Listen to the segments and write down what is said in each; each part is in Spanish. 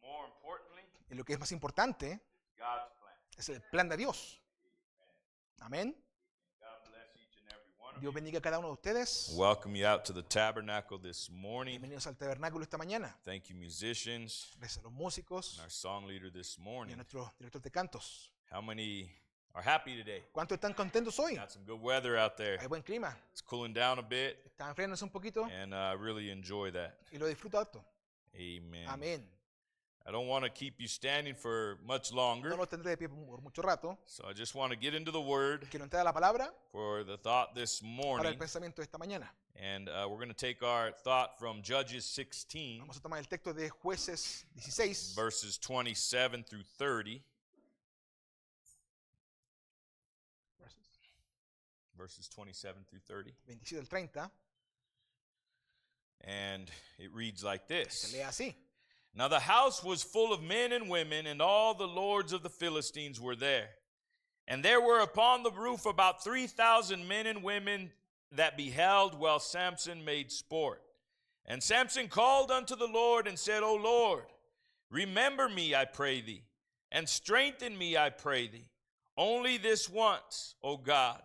more importantly, Y lo que es más importante God's plan. es el plan de Dios. Amén. God bless each and every one of Dios you. bendiga a cada uno de ustedes. Welcome you out to the tabernacle this morning. Bienvenidos al tabernáculo esta mañana. Thank you, musicians, Gracias a los músicos and our song leader this y a morning. nuestro director de cantos. How many are happy today? ¿Cuántos están contentos hoy? Got some good weather out there. Hay buen clima. It's cooling down a bit, Están enfriándose un poquito and I really enjoy that. y lo disfruto harto. Amen. Amén. I don't want to keep you standing for much No longer, lo tendré de pie por mucho rato. so I just want to get into the Word Quiero entrar a la palabra for the thought this para el morning. pensamiento de esta mañana. And we're going to take our thought from Judges 16, Vamos a tomar el texto de Jueces 16, verses 27 through 30. Verses 27 through 30. 27 al 30. And it reads like Se this. lee así. Now the house was full of men and women, and all the lords of the Philistines were there. And there were upon the roof about 3,000 men and women that beheld while Samson made sport. And Samson called unto the Lord and said, O Lord, remember me, I pray thee, and strengthen me, I pray thee, only this once, O God,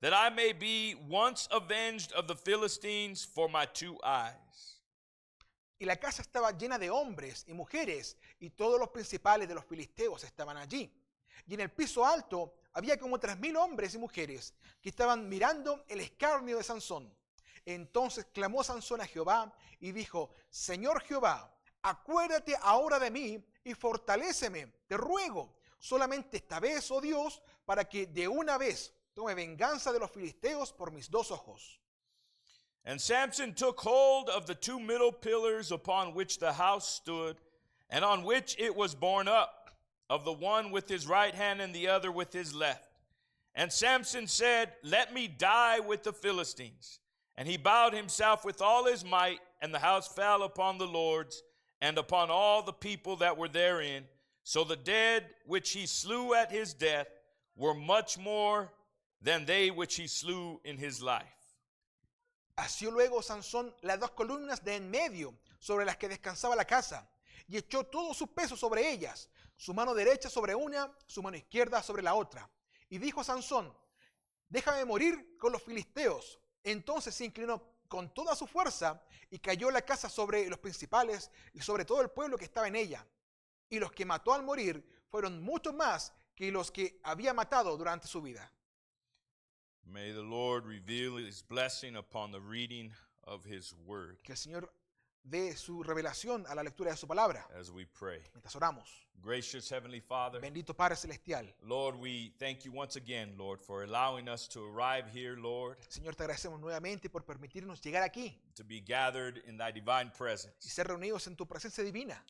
that I may be once avenged of the Philistines for my 2 eyes. Y la casa estaba llena de hombres y mujeres, y todos los principales de los filisteos estaban allí. Y en el piso alto había como 3,000 hombres y mujeres que estaban mirando el escarnio de Sansón. Entonces clamó Sansón a Jehová y dijo: Señor Jehová, acuérdate ahora de mí y fortaléceme, te ruego, solamente esta vez, oh Dios, para que de una vez tome venganza de los filisteos por mis 2 ojos. And Samson took hold of the 2 middle pillars upon which the house stood, and on which it was borne up, of the one with his right hand and the other with his left. And Samson said, Let me die with the Philistines. And he bowed himself with all his might, and the house fell upon the lords, and upon all the people that were therein. So the dead which he slew at his death were much more than they which he slew in his life. Asió luego Sansón las 2 columnas de en medio sobre las que descansaba la casa, y echó todo su peso sobre ellas, su mano derecha sobre una, su mano izquierda sobre la otra. Y dijo Sansón: déjame morir con los filisteos. Entonces se inclinó con toda su fuerza, y cayó la casa sobre los principales y sobre todo el pueblo que estaba en ella. Y los que mató al morir fueron muchos más que los que había matado durante su vida. May the Lord reveal his blessing upon the reading of his word Que el Señor dé su revelación a la lectura de su palabra as we pray. mientras oramos. Gracious Heavenly Father, Bendito Padre Celestial. Lord, we thank you once again, Lord, for allowing us to arrive here, Lord, Señor, te agradecemos nuevamente por permitirnos llegar aquí to be gathered in thy divine presence. y ser reunidos en tu presencia divina.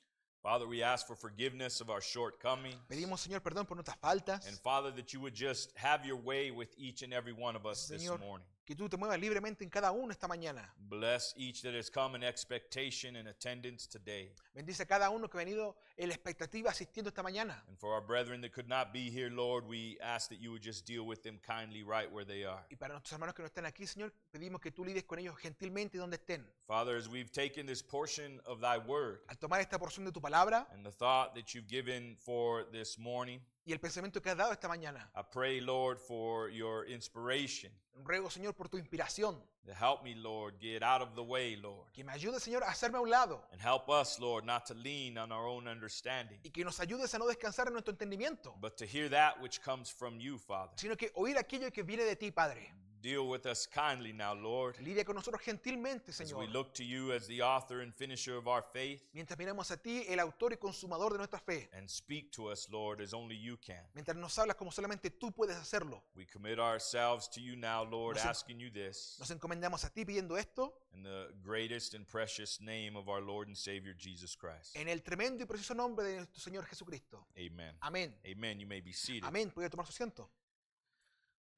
Father, we ask for forgiveness of our shortcomings. Pedimos, Señor, perdón por nuestras faltas. And Father, that you would just have your way with each and every one of us this Señor, morning. que tú te muevas libremente en cada uno esta mañana. Bless each that has come in expectation and attendance today. Bendice a cada uno que ha venido en la expectativa asistiendo esta mañana. And for our brethren that could not be here, Lord, we ask that you would just deal with them kindly right where they are. Y para nuestros hermanos que no están aquí, Señor, pedimos que tú lides con ellos gentilmente donde estén. Father, as we've taken this portion of thy word Al tomar esta porción de tu palabra and the thought that you've given for this morning, y el pensamiento que has dado esta mañana, I pray, Lord, for your inspiration. ruego, Señor, por tu inspiración, To help me, Lord, get out of the way, Lord. que me ayude, Señor, a hacerme a un lado And help us, Lord, not to lean on our own understanding, y que nos ayudes a no descansar en nuestro entendimiento, but to hear that which comes from you, Father. sino que oír aquello que viene de ti, Padre. Deal with us kindly now, Lord, Lidia con nosotros gentilmente, as we Señor, look to you as the author and finisher of our faith, mientras miramos a ti, el autor y consumador de nuestra fe. and speak to us, Lord, as only you can. Mientras nos hablas como solamente tú puedes hacerlo. We commit ourselves to you now, Lord, Nos en- asking you this Nos encomendamos a ti pidiendo esto in the greatest and precious name of our Lord and Savior Jesus Christ. en el tremendo y precioso nombre de nuestro Señor Jesucristo. Amen. Amén. Amen. You may be seated. Amén. Puede tomar su asiento.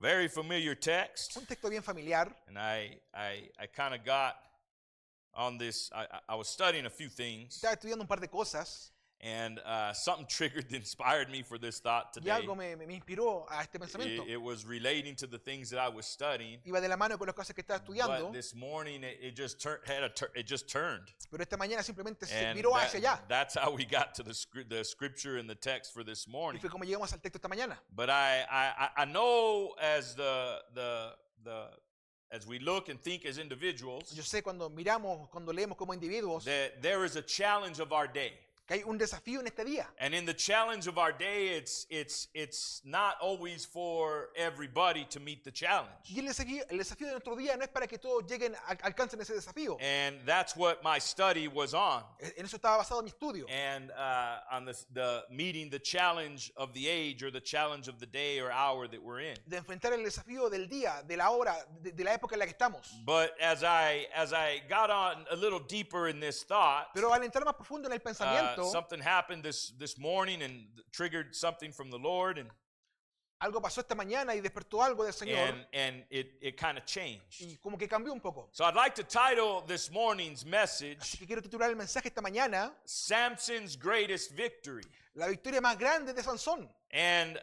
Very familiar text, Un texto bien familiar. and I kind of got on this. I was studying a few things, Estaba estudiando un par de cosas And something inspired me for this thought Y today. algo me inspiró a este pensamiento. It was relating to the things that I was studying. Iba de la mano con las cosas que estaba estudiando, But this morning it just turned. pero esta mañana simplemente se And viró hacia allá. that's how we got to the scripture and the text for this Y morning. fue como llegamos al texto esta mañana. But I know as as we look and think as individuals Yo sé cuando miramos, cuando leemos como individuos, that there is a challenge of our day. que hay un desafío en este día. And in the challenge of our day, it's not always for everybody to meet the challenge. Y el desafío de nuestro día no es para que todos lleguen, alcancen ese desafío. And that's what my study was on. En eso estaba basado mi estudio. And on the meeting the challenge of the age or the challenge of the day or hour that we're in. De enfrentar el desafío del día, de la hora, de la época en la que estamos. But as I got on a little deeper in this thought, Pero al entrar más profundo en el pensamiento, something happened this morning and triggered something from the Lord, and algo pasó esta mañana y despertó algo del Señor it kind of changed. y como que cambió un poco. So I'd like to title this morning's Así message, que quiero titular el mensaje esta mañana, Samson's Greatest Victory. la victoria más grande de Sansón. And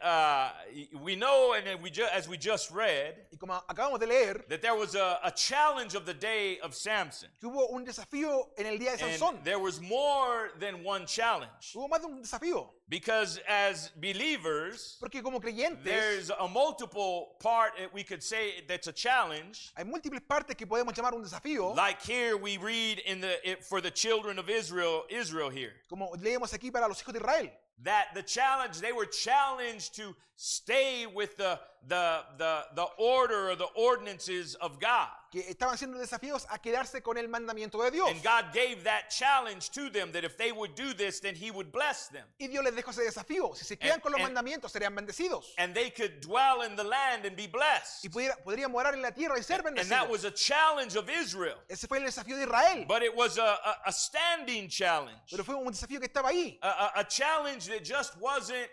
we know, and as we just read, Y como acabamos de leer, that there was a challenge of the day of Samson. que hubo un desafío en el día de And Sansón. there was more than one challenge. Hubo más de un desafío. Because as believers, Porque como creyentes, there's a multiple part that we could say that's a challenge. hay múltiples partes que podemos llamar un desafío. Like here we read for the children of Israel here. Como leemos aquí para los hijos de Israel. That they were challenged to stay with the order or the ordinances of God. Que estaban siendo desafiados a quedarse con el mandamiento de Dios. And God gave that challenge to them that if they would do this, then He would bless them. Y Dios les dejó ese desafío. Si se quedan con los mandamientos, serían bendecidos. And they could dwell in the land and be blessed. Y podrían morar en la tierra y ser And that bendecidos. was a challenge of Israel. Ese fue el desafío de Israel. But it was a standing challenge. Pero fue un desafío que estaba ahí. A challenge that just wasn't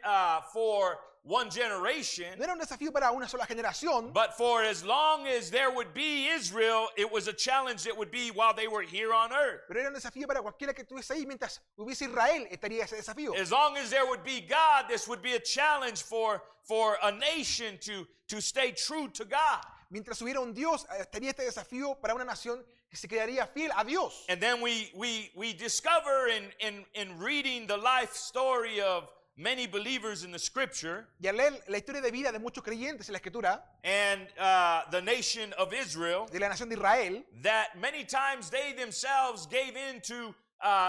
for one generation, No era un desafío para una sola generación, but for as long as there would be Israel, it was a challenge that would be while they were here on earth. pero era un desafío para cualquiera que estuviese ahí. Mientras hubiese Israel, estaría ese desafío. As long as there would be God, this would be a challenge for a nation to stay true to God. Mientras hubiera un Dios, estaría este desafío para una nación que se quedaría fiel a Dios. And then we discover in reading the life story of many believers in the scripture Y al leer la historia de vida de muchos creyentes en la Escritura, and the nation of Israel, de la nación de Israel, that many times they themselves gave in to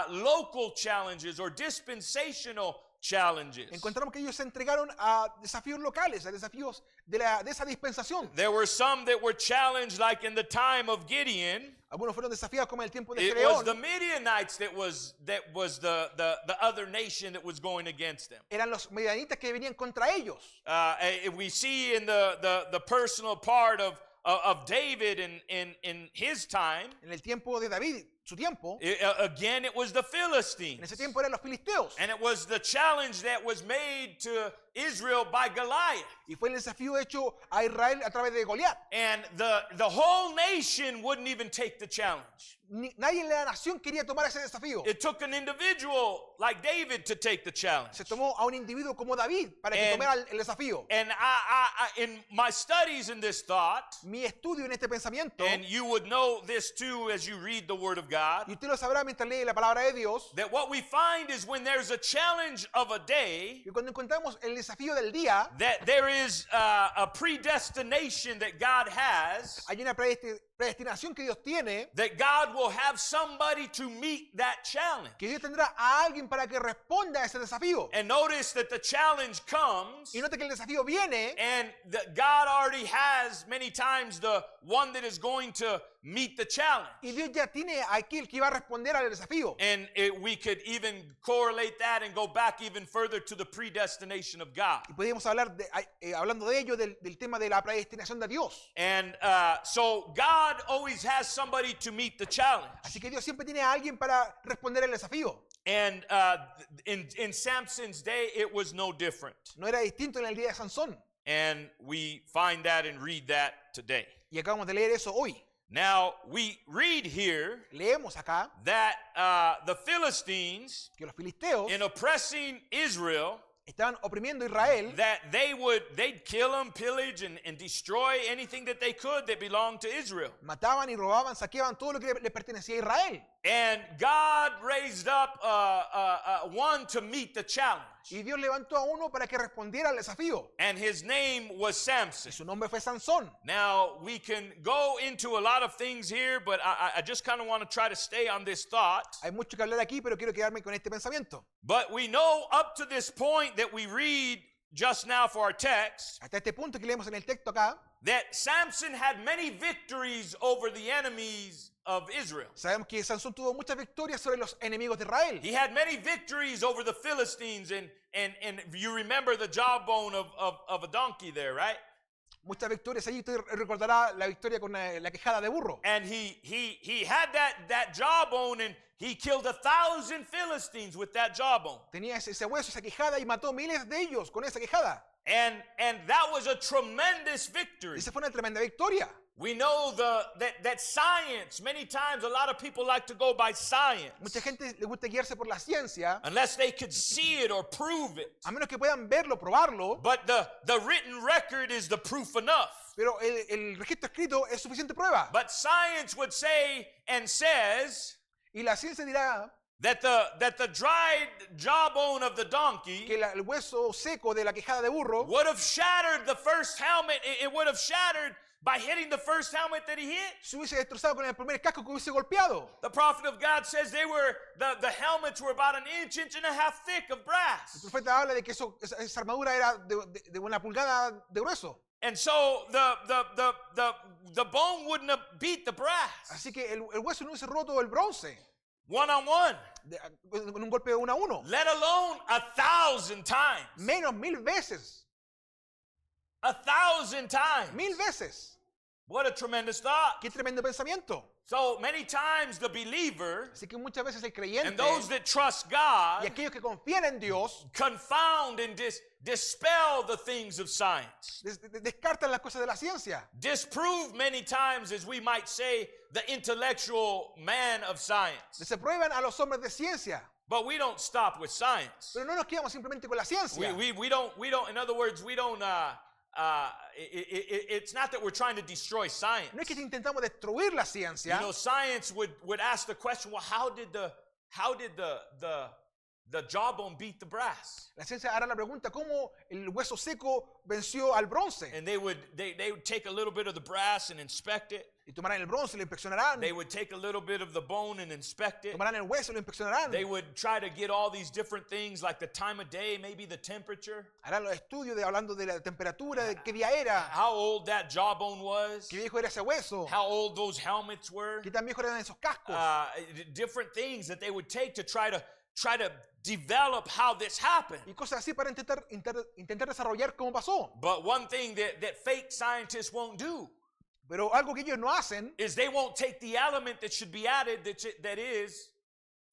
local challenges or dispensational challenges. encontramos que ellos se entregaron a desafíos locales, a desafíos de esa dispensación. There were some that were challenged, like in the time of Gideon. Algunos fueron desafiados como en el tiempo de It was the Gedeón. Midianites that was the other nation that was going against them. Eran los medianitas que venían contra ellos. We see in the personal part of David in his time, En el tiempo de David, su tiempo, again it was the en Philistines. ese tiempo eran los filisteos. And it was the challenge that was made to Israel by Goliath. Y fue el desafío hecho a Israel a través de Goliat. And the whole nation wouldn't even take the challenge. Nadie en la nación quería tomar ese desafío. It took an individual like David to take the challenge. Se tomó a un individuo como David para que And- tomara el desafío. And I in my studies in this thought, Mi estudio en este pensamiento, and you would know this too as you read the Word of God, y usted lo sabrá mientras lee la palabra de Dios, that what we find is when there's a challenge of a day, que cuando encontramos el desafío del día, that there is a predestination that God has, hay una predestinación que Dios tiene, that God will have somebody to meet that challenge. que Dios tendrá a alguien para que responda a ese desafío. And notice that the challenge comes, Y note que el desafío viene, and that God already has many times the one that is going to meet the challenge. y Dios ya tiene a aquel que va a responder al desafío. And we could even correlate that and go back even further to the predestination of God. Y podríamos hablar, hablando de ello, del tema de la predestinación de Dios. And so God always has somebody to meet the challenge. Así que Dios siempre tiene a alguien para responder al desafío. And in Samson's day, it was no different. No era distinto en el día de Sansón. And we find that and read that today. Y acabamos de leer eso hoy. Now, we read here Leemos acá that the Philistines, que los filisteos in oppressing Israel, estaban oprimiendo a Israel, that they'd kill them, pillage, and destroy anything that they could that belonged to Israel. mataban y robaban, saqueaban todo lo que le pertenecía a Israel. And God raised up one to meet the challenge. Y Dios levantó a uno para que respondiera al desafío. And his name was Samson. Y su nombre fue Sansón. Now, we can go into a lot of things here, but I just kind of want to try to stay on this thought. Hay mucho que hablar aquí, pero quiero quedarme con este pensamiento. But we know up to this point that we read just now for our text Hasta este punto que leemos en el texto acá, that Samson had many victories over the enemies of Israel. sabemos que Sansón tuvo muchas victorias sobre los enemigos de Israel. He had many victories over the Philistines, and you remember the jawbone of a donkey there, right? Muchas victorias allí. Usted recordará la victoria con la quejada de burro. And he had that jawbone, and he killed 1,000 Philistines with that jawbone. Tenía ese hueso, esa quejada, y mató miles de ellos con esa quejada. And that was a tremendous victory. Esa fue una tremenda victoria. We know that science, many times a lot of people like to go by science. Mucha gente le gusta guiarse por la ciencia, Unless they could see it or prove it. a menos que puedan verlo, probarlo, But the written record is the proof enough. pero el registro escrito es suficiente prueba. But science would say and says Y la ciencia dirá that the dried jawbone of the donkey que el hueso seco de la quejada de burro would have shattered the first helmet. It would have shattered by hitting the first helmet that he hit. se hubiese destrozado con el primer casco que hubiese golpeado. The prophet of God says the helmets were about an inch and a half thick of El brass. profeta habla de que esa armadura era de una pulgada de grueso. And so the bone wouldn't have beat the brass. Así que el hueso no hubiese roto el bronce One on one. con un golpe de 1 a 1. Let alone 1,000 times. Menos 1000 veces. 1,000 times. 1000 veces. What a tremendous thought. Qué tremendo pensamiento. So many times the believer Así que muchas veces el creyente and those that trust y God aquellos que confían en Dios confound and dispel the things of science. descartan las cosas de la ciencia. Disprove many times, as we might say, the intellectual man of science. Desaprueban a los hombres de ciencia. But we don't stop with science. Pero no nos quedamos simplemente con la ciencia. We don't, in other words, we don't, it's not that we're trying to destroy science. No es que intentamos destruir la You ciencia. know, science would ask the question, well, how did the jawbone beat the brass? La ciencia hará la pregunta, ¿cómo el hueso seco venció al bronce? And they would take a little bit of the brass and inspect it. Y tomarán el bronce, lo inspeccionarán. They would take a little bit of the bone and inspect it. Tomarán el hueso, lo inspeccionarán. They would try to get all these different things like the time of day, maybe the temperature, Harán los estudios hablando de la temperatura, de qué día era, how old that jawbone was, qué viejo era ese hueso, how old those helmets were, qué tan viejos eran esos cascos. different things that they would take to try to develop how this happened. Y cosas así para intentar desarrollar cómo pasó. But one thing that fake scientists won't do Pero algo que ellos no hacen, is they won't take the element that should be added that is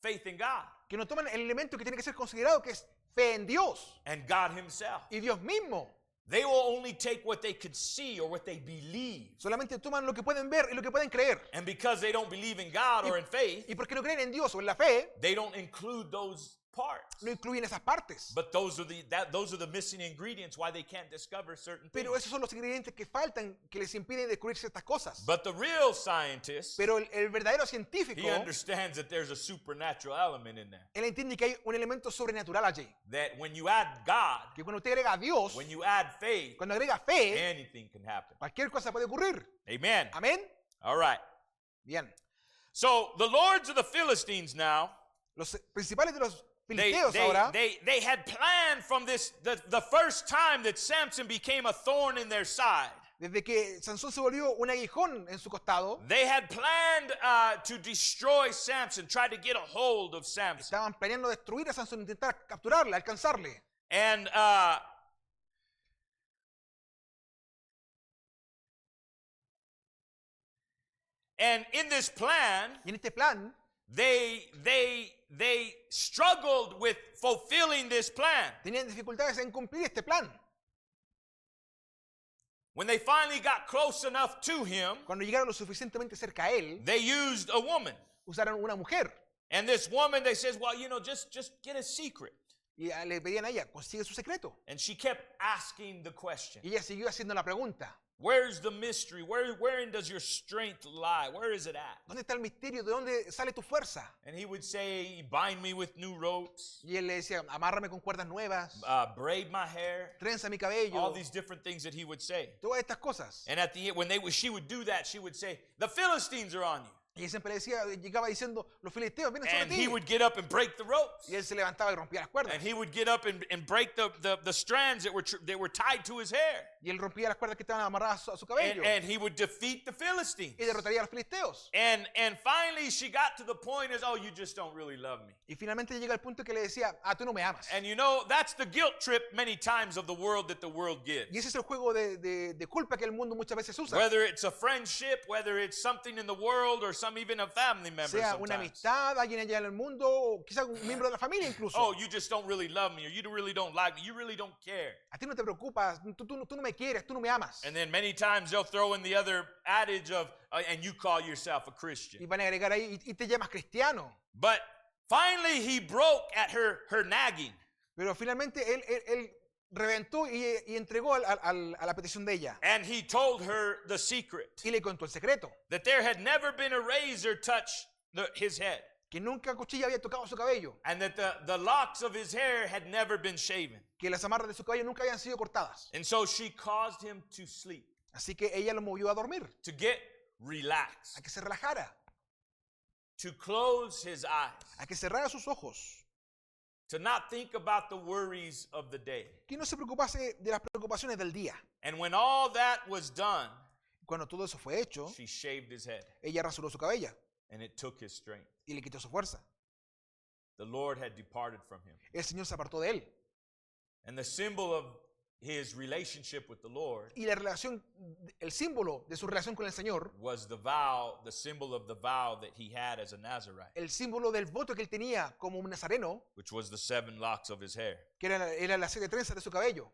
faith in God que no toman el elemento que tiene que ser considerado, que es fe en Dios and God himself. y Dios mismo. They will only take what they could see or what they believe. Solamente toman lo que pueden ver y lo que pueden creer. And because they don't believe in God or in faith, Y porque no creen en Dios o en la fe, they don't include those parts. no incluyen esas partes. But those are the missing ingredients why they can't discover certain things. Pero esos son los ingredientes que faltan, que les impiden descubrir ciertas cosas. But the real scientist, Pero el verdadero científico, he understands that there's a supernatural element in there. él entiende que hay un elemento sobrenatural allí. That when you add God, Que cuando usted agrega a Dios, when you add faith, cuando agrega fe, anything can happen. cualquier cosa puede ocurrir. Amen. Amén. All right. Bien. So the lords of the Philistines now, Los principales de los they filisteos ahora, had planned from this the first time that Samson became a thorn in their side. desde que Sansón se volvió un aguijón en su costado, They had planned to destroy Samson, try to get a hold of Samson. estaban planeando destruir a Sansón, intentar capturarle, alcanzarle. And in this plan, Y en este plan, they struggled with fulfilling this plan. tenían dificultades en cumplir este plan. When they finally got close enough to him, Cuando llegaron lo suficientemente cerca a él, they used a woman. usaron una mujer. And this woman, they says, well, just get a secret. Y le pedían a ella, consigue su secreto. And she kept asking the question. Y ella siguió haciendo la pregunta. Where's the mystery? Wherein does your strength lie? Where is it at? ¿Dónde está el misterio? ¿De dónde sale tu fuerza? And he would say, bind me with new ropes, Y él le decía, amárrame con cuerdas nuevas, braid my hair, trenza mi all cabello, these different things that he would say. todas estas cosas. And at the end, when she would do that, she would say, the Philistines are on you. Y él siempre decía, llegaba diciendo, los filisteos vienen sobre And he ti. would get up and break the ropes. Y él se levantaba y rompía las cuerdas. And he would get up and break the strands that were tied to his hair. Y él rompía las cuerdas que estaban amarradas a su cabello. And he would defeat the Philistines. Y derrotaría a los filisteos. And finally she got to the point as, oh, you just don't really love me. Y finalmente llega el punto que le decía, tú no me amas. And that's the guilt trip many times of the world that the world gives. Y ese es el juego de culpa que el mundo muchas veces usa. Whether it's a friendship, whether it's something in the world, or even a family member Sea una sometimes. amistad, alguien allá en el mundo, o quizás un miembro de la familia incluso. Oh, you just don't really love me, or you really don't like me, you really don't care. A ti no te preocupas, tú no me quieres, tú no me amas. And then many times they'll throw in the other adage of, and you call yourself a Y Christian. van a agregar ahí, y te llamas cristiano. But finally he broke at her nagging. Pero finalmente él reventó y entregó a la petición de ella. And he told her the secret, Y le contó el secreto. that there had never been a razor touch his head, Que nunca cuchilla había tocado su cabello. and that the locks of his hair had never been shaven. Que las amarras de su cabello nunca habían sido cortadas. And so she caused him to sleep, Así que ella lo movió a dormir, to get a relaxed, que se relajara, to close his eyes, a que cerrara sus ojos. to not think about the worries of the day. Que no se preocupase de las preocupaciones del día. And when all that was done, Cuando todo eso fue hecho, she shaved his head, ella rasuró su cabello and it took his strength. y le quitó su fuerza. The Lord had departed from him. El Señor se apartó de él. And the symbol of his relationship with the Lord Y la relación, el símbolo de su relación con el Señor, was the symbol of the vow that he had as a Nazarite, el símbolo del voto que él tenía como un nazareno, which was the 7 locks of his hair. que era las 7 trenzas de su cabello.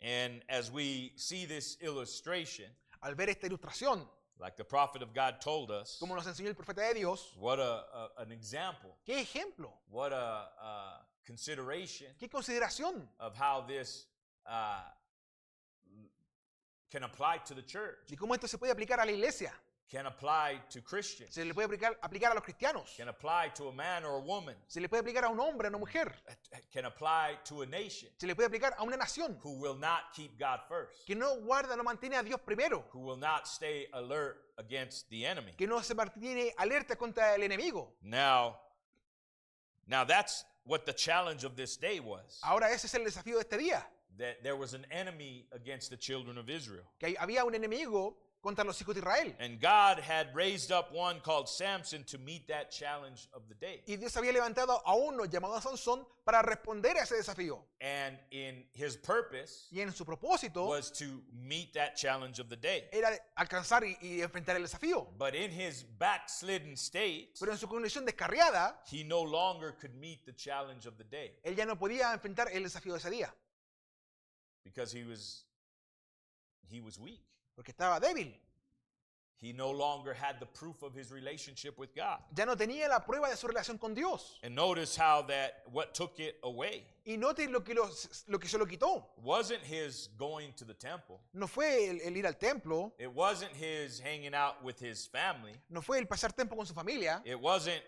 And as we see this illustration, Al ver esta ilustración, like the prophet of God told us, como nos enseñó el profeta de Dios, what an example, qué ejemplo, what a consideration qué consideración of how this can apply to the church, de cómo esto se puede aplicar a la iglesia, can apply to Christians, se le puede aplicar a los cristianos, can apply to a man or a woman, se le puede aplicar a un hombre, a una mujer, can apply to a nation se le puede aplicar a una nación who will not keep God first, que no guarda, no mantiene a Dios primero, who will not stay alert against the enemy. que no se mantiene alerta contra el enemigo. Now that's what the challenge of this day was, Ahora ese es el desafío de este día, that there was an enemy against the children of Israel. que había un enemigo contra los hijos de Israel. And God had raised up one called Samson to meet that challenge of the day. Y Dios había levantado a uno llamado Sansón para responder a ese desafío. And in his purpose Y en su propósito was to meet that challenge of the day. era alcanzar y enfrentar el desafío. But in his backslidden state, Pero en su condición descarriada, he no longer could meet the challenge of the day él ya no podía enfrentar el desafío de ese día, because he was weak. porque estaba débil. He no longer had the proof of his relationship with God. Ya no tenía la prueba de su relación con Dios. And notice how what took it away Y note lo que se lo quitó. wasn't his going to the temple. No fue el ir al templo, It wasn't his hanging out with his family. no fue el pasar tiempo con su familia, It wasn't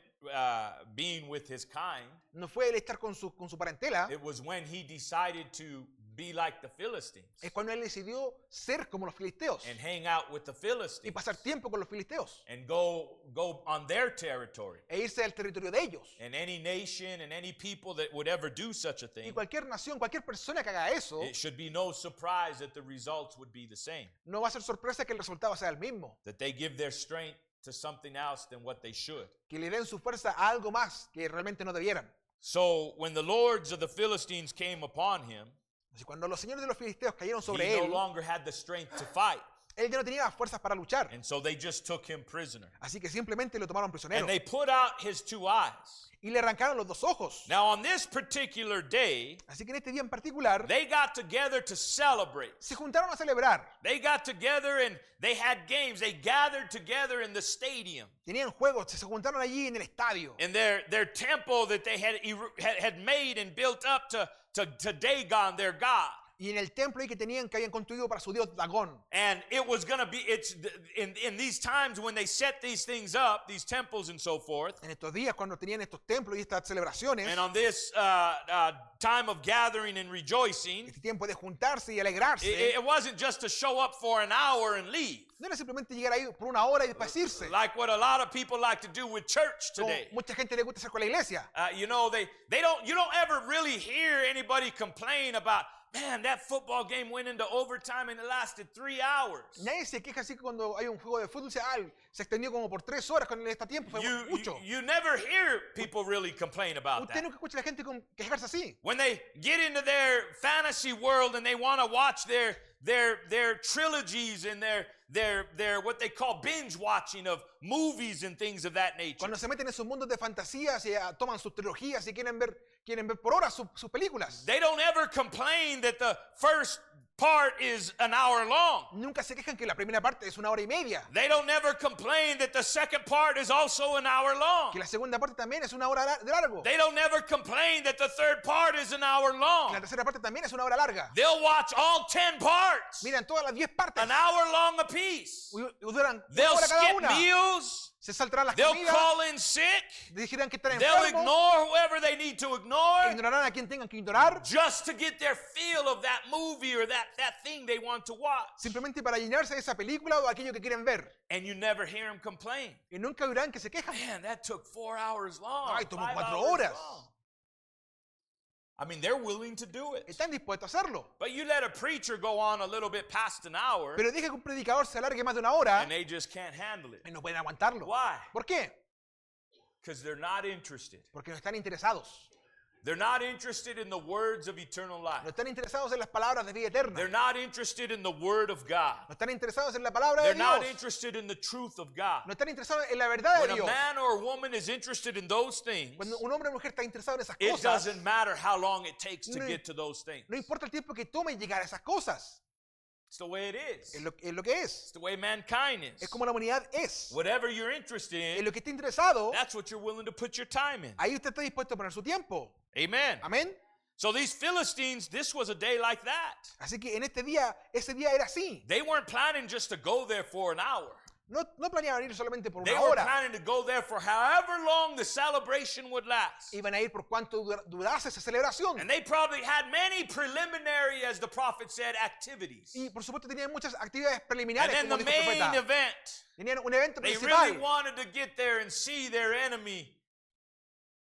being with his kind. no fue el estar con su parentela. It was when he decided to be like the Philistines Es cuando él decidió ser como los filisteos and hang out with the y Philistines pasar tiempo con los filisteos and go on their territory. e irse al territorio de ellos. And any nation and any people that would ever do such a Y thing, cualquier nación, cualquier persona que haga eso, it should be no surprise that the results would be the same. no va a ser sorpresa que el resultado sea el mismo, That they give their strength to something else than what they should. que le den su fuerza a algo más que realmente no debieran. So when the lords of the Philistines came upon him, Así cuando los señores de los filisteos cayeron he sobre no él, longer had the strength to fight. Él ya no tenía las fuerzas para luchar. And so they just took him prisoner. Así que simplemente lo tomaron prisionero. And they put out his 2 eyes. Y le arrancaron los 2 ojos. Now, on this particular day, Así que en este día en particular, they got together to celebrate. se juntaron a celebrar. They got together and they had games. They gathered together in the stadium. Tenían juegos, se juntaron allí en el estadio. In their temple that they had made and built up to Dagon, their god. Y en el templo ahí que habían construido para su dios Dagón. And it was going to be, in these times when they set these things up, these temples and so forth, En estos días cuando tenían estos templos y estas celebraciones, and on this time of gathering and rejoicing, este tiempo de juntarse y alegrarse, it wasn't just to show up for an hour and leave, no era simplemente llegar ahí por una hora y después irse. like what a lot of people like to do with church Como today. mucha gente le gusta hacer con la iglesia. You know, you don't ever really hear anybody complain about, man, that football game went into overtime and it lasted 3 hours. Nadie se queja así que cuando hay un juego de fútbol, se extendió como por 3 horas con este tiempo, fue mucho. You never hear people really complain about Usted that. nunca escucha a la gente quejarse así. When they get into their fantasy world and they want to watch their trilogies and their what they call binge watching of movies and things of that nature. Cuando se meten en sus mundos de fantasías y toman sus trilogías y quieren ver por horas sus películas. They don't ever complain that the first part is an hour long. Nunca se quejan que la primera parte es 1 hora y media. They don't ever complain that the second part is also an hour long. Que la segunda parte también es 1 hora de largo. They don't ever complain that the third part is an hour Que long. la tercera parte también es 1 hora larga. They'll watch all 10 parts, Miran todas las 10 partes. an hour long apiece. Y duran 1 They'll hora cada skip una. meals. Se saltarán las They'll comidas. call in sick. Dirán que están They'll enfermos. ignore whoever they need to ignore Ignorarán a quien tengan que ignorar. just to get their feel of that movie or that thing they want to watch. Simplemente para llenarse de esa película o aquello que quieren ver. And you never hear them complain. Y nunca dirán que se quejan. Man, that took 4 hours long. Ay, tomó 5 4 hours horas. long. I mean, they're willing to do it. Están dispuestos a hacerlo. But you let a preacher go on a little bit past an hour, Pero deja que un predicador se alargue más de 1 hora and they just can't handle it. y no pueden aguantarlo. Why? ¿Por qué? Because they're not interested. Porque no están interesados. They're not interested in the words of eternal life. No están interesados en las palabras de vida eterna. They're not interested in the word of God. No están interesados en la palabra They're de not Dios. interested in the truth of God. No están interesados en la verdad When de a Dios. man or a woman is interested in those things, Cuando un hombre o mujer está interesado en esas it cosas, doesn't matter how long it takes to No- get to those things. no importa el tiempo que tome llegar a esas cosas. It's the way it is. Es lo que es. It's the way mankind is. Es como la humanidad es. Whatever you're interested En in, lo que esté interesado, that's what you're willing to put your time in. ahí usted está dispuesto a poner su tiempo. Amen. Amén. So these Philistines, this was a day like that. Así que en este día, ese día era así. They weren't planning just to go there for an hour. No planeaban ir solamente por They una were hora. planning to go there for however long the celebration would last. Iban a ir por cuánto durase esa celebración. And they probably had many preliminary, as the prophet said, activities. Y por supuesto tenían muchas actividades And preliminares, then como the dijo el main profeta. event, Tenían un evento they principal. really wanted to get there and see their enemy,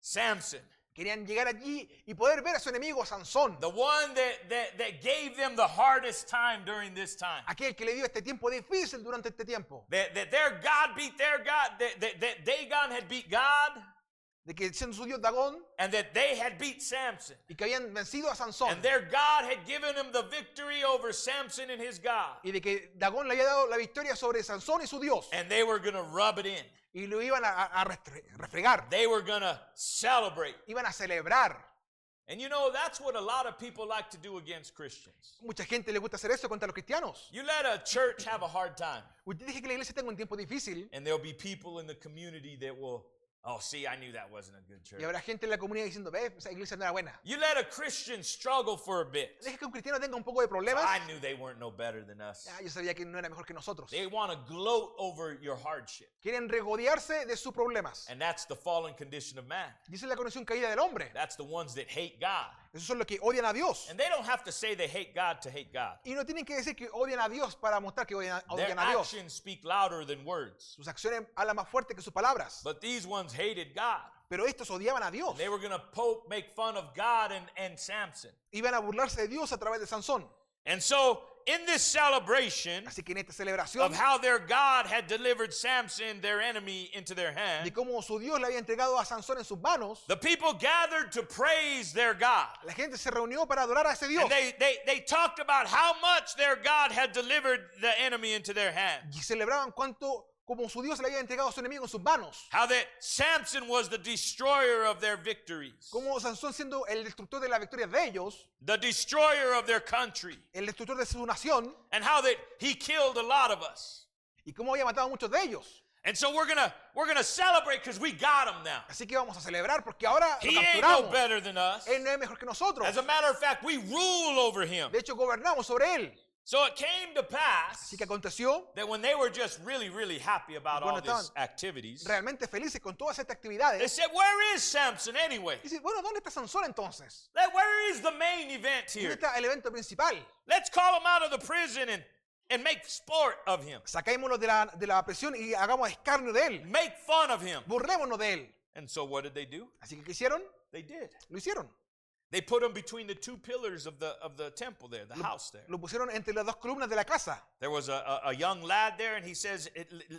Samson. Querían llegar allí y poder ver a su enemigo Sansón. The one that gave them the hardest time during this time. Aquel que le dio este tiempo difícil durante este tiempo. That their God beat their God, that Dagon had beat God, De que siendo su dios Dagón and that they had beat Samson. y que habían vencido a Sansón. And their God had given them the victory over Samson and his God. Y de que Dagón le había dado la victoria sobre Sansón y su dios. And they were going to rub it in. Y lo iban a refregar. They were going to celebrate. Iban a celebrar. And you know, that's what a lot of people like to do against Christians. Mucha gente le gusta hacer eso contra los cristianos. You let a church have a hard time, Usted dije que la iglesia tenga un tiempo difícil and there'll be people in the community that will, oh, see, I knew that wasn't a good church. y habrá gente en la comunidad diciendo, ve, esa iglesia no era buena. You let a Christian struggle for a bit. Deje que un cristiano tenga un poco de problemas. I knew they weren't no better than us. Yo sabía que no era mejor que nosotros. They want to gloat over your hardship. Quieren regodearse de sus problemas. And that's the fallen condition of man. Y esa es la condición caída del hombre. That's the ones that hate God. Esos son los que odian a Dios. And they don't have to say they hate God to hate God. Y no tienen que decir que odian a Dios para mostrar que odian Their a Dios. actions speak louder than words. Sus acciones hablan más fuerte que sus palabras. But these ones hated God. Pero estos odiaban a Dios. They were going to make fun of God and Samson. Iban a burlarse de Dios a través de Sansón. And so in this celebration Así que en esta of celebración how their God had delivered Samson, their enemy, into their de hand, cómo su Dios le había entregado a Sansón en sus manos, the people gathered to praise their God. la gente se reunió para adorar a ese Dios. And they talked about how much their God had delivered the enemy into their hand. Y celebraban como su Dios le había entregado a su enemigo en sus manos. How that Samson was the destroyer of their victories, Como Sansón siendo el destructor de la victoria de ellos, the destroyer of their country, el destructor de su nación, and how that he killed a lot of us. y cómo había matado a muchos de ellos. And so we're gonna celebrate because we got him now. Así que vamos a celebrar porque ahora lo He ain't no capturamos. better than us. Él no es mejor que nosotros. As a matter of fact, we rule over him. De hecho, gobernamos sobre él. So it came to pass Así que aconteció, that when they were just really, really happy about all Cuando these activities, realmente felices con todas estas they actividades, said, "Where is Samson anyway? dice, bueno, ¿dónde está Sansón entonces? Where is the main event ¿Dónde here? está el evento principal? Let's call him out of the prison and make sport of him, Saquémoslo de la prisión y hagamos escarnio de él. make fun of him." Burlémonos de él. And so what did they do? Así que, ¿qué hicieron? They did. Lo hicieron. They put him between the two pillars of the temple there, the house there. Lo pusieron entre las dos columnas de la casa. There was a young lad there, and he says,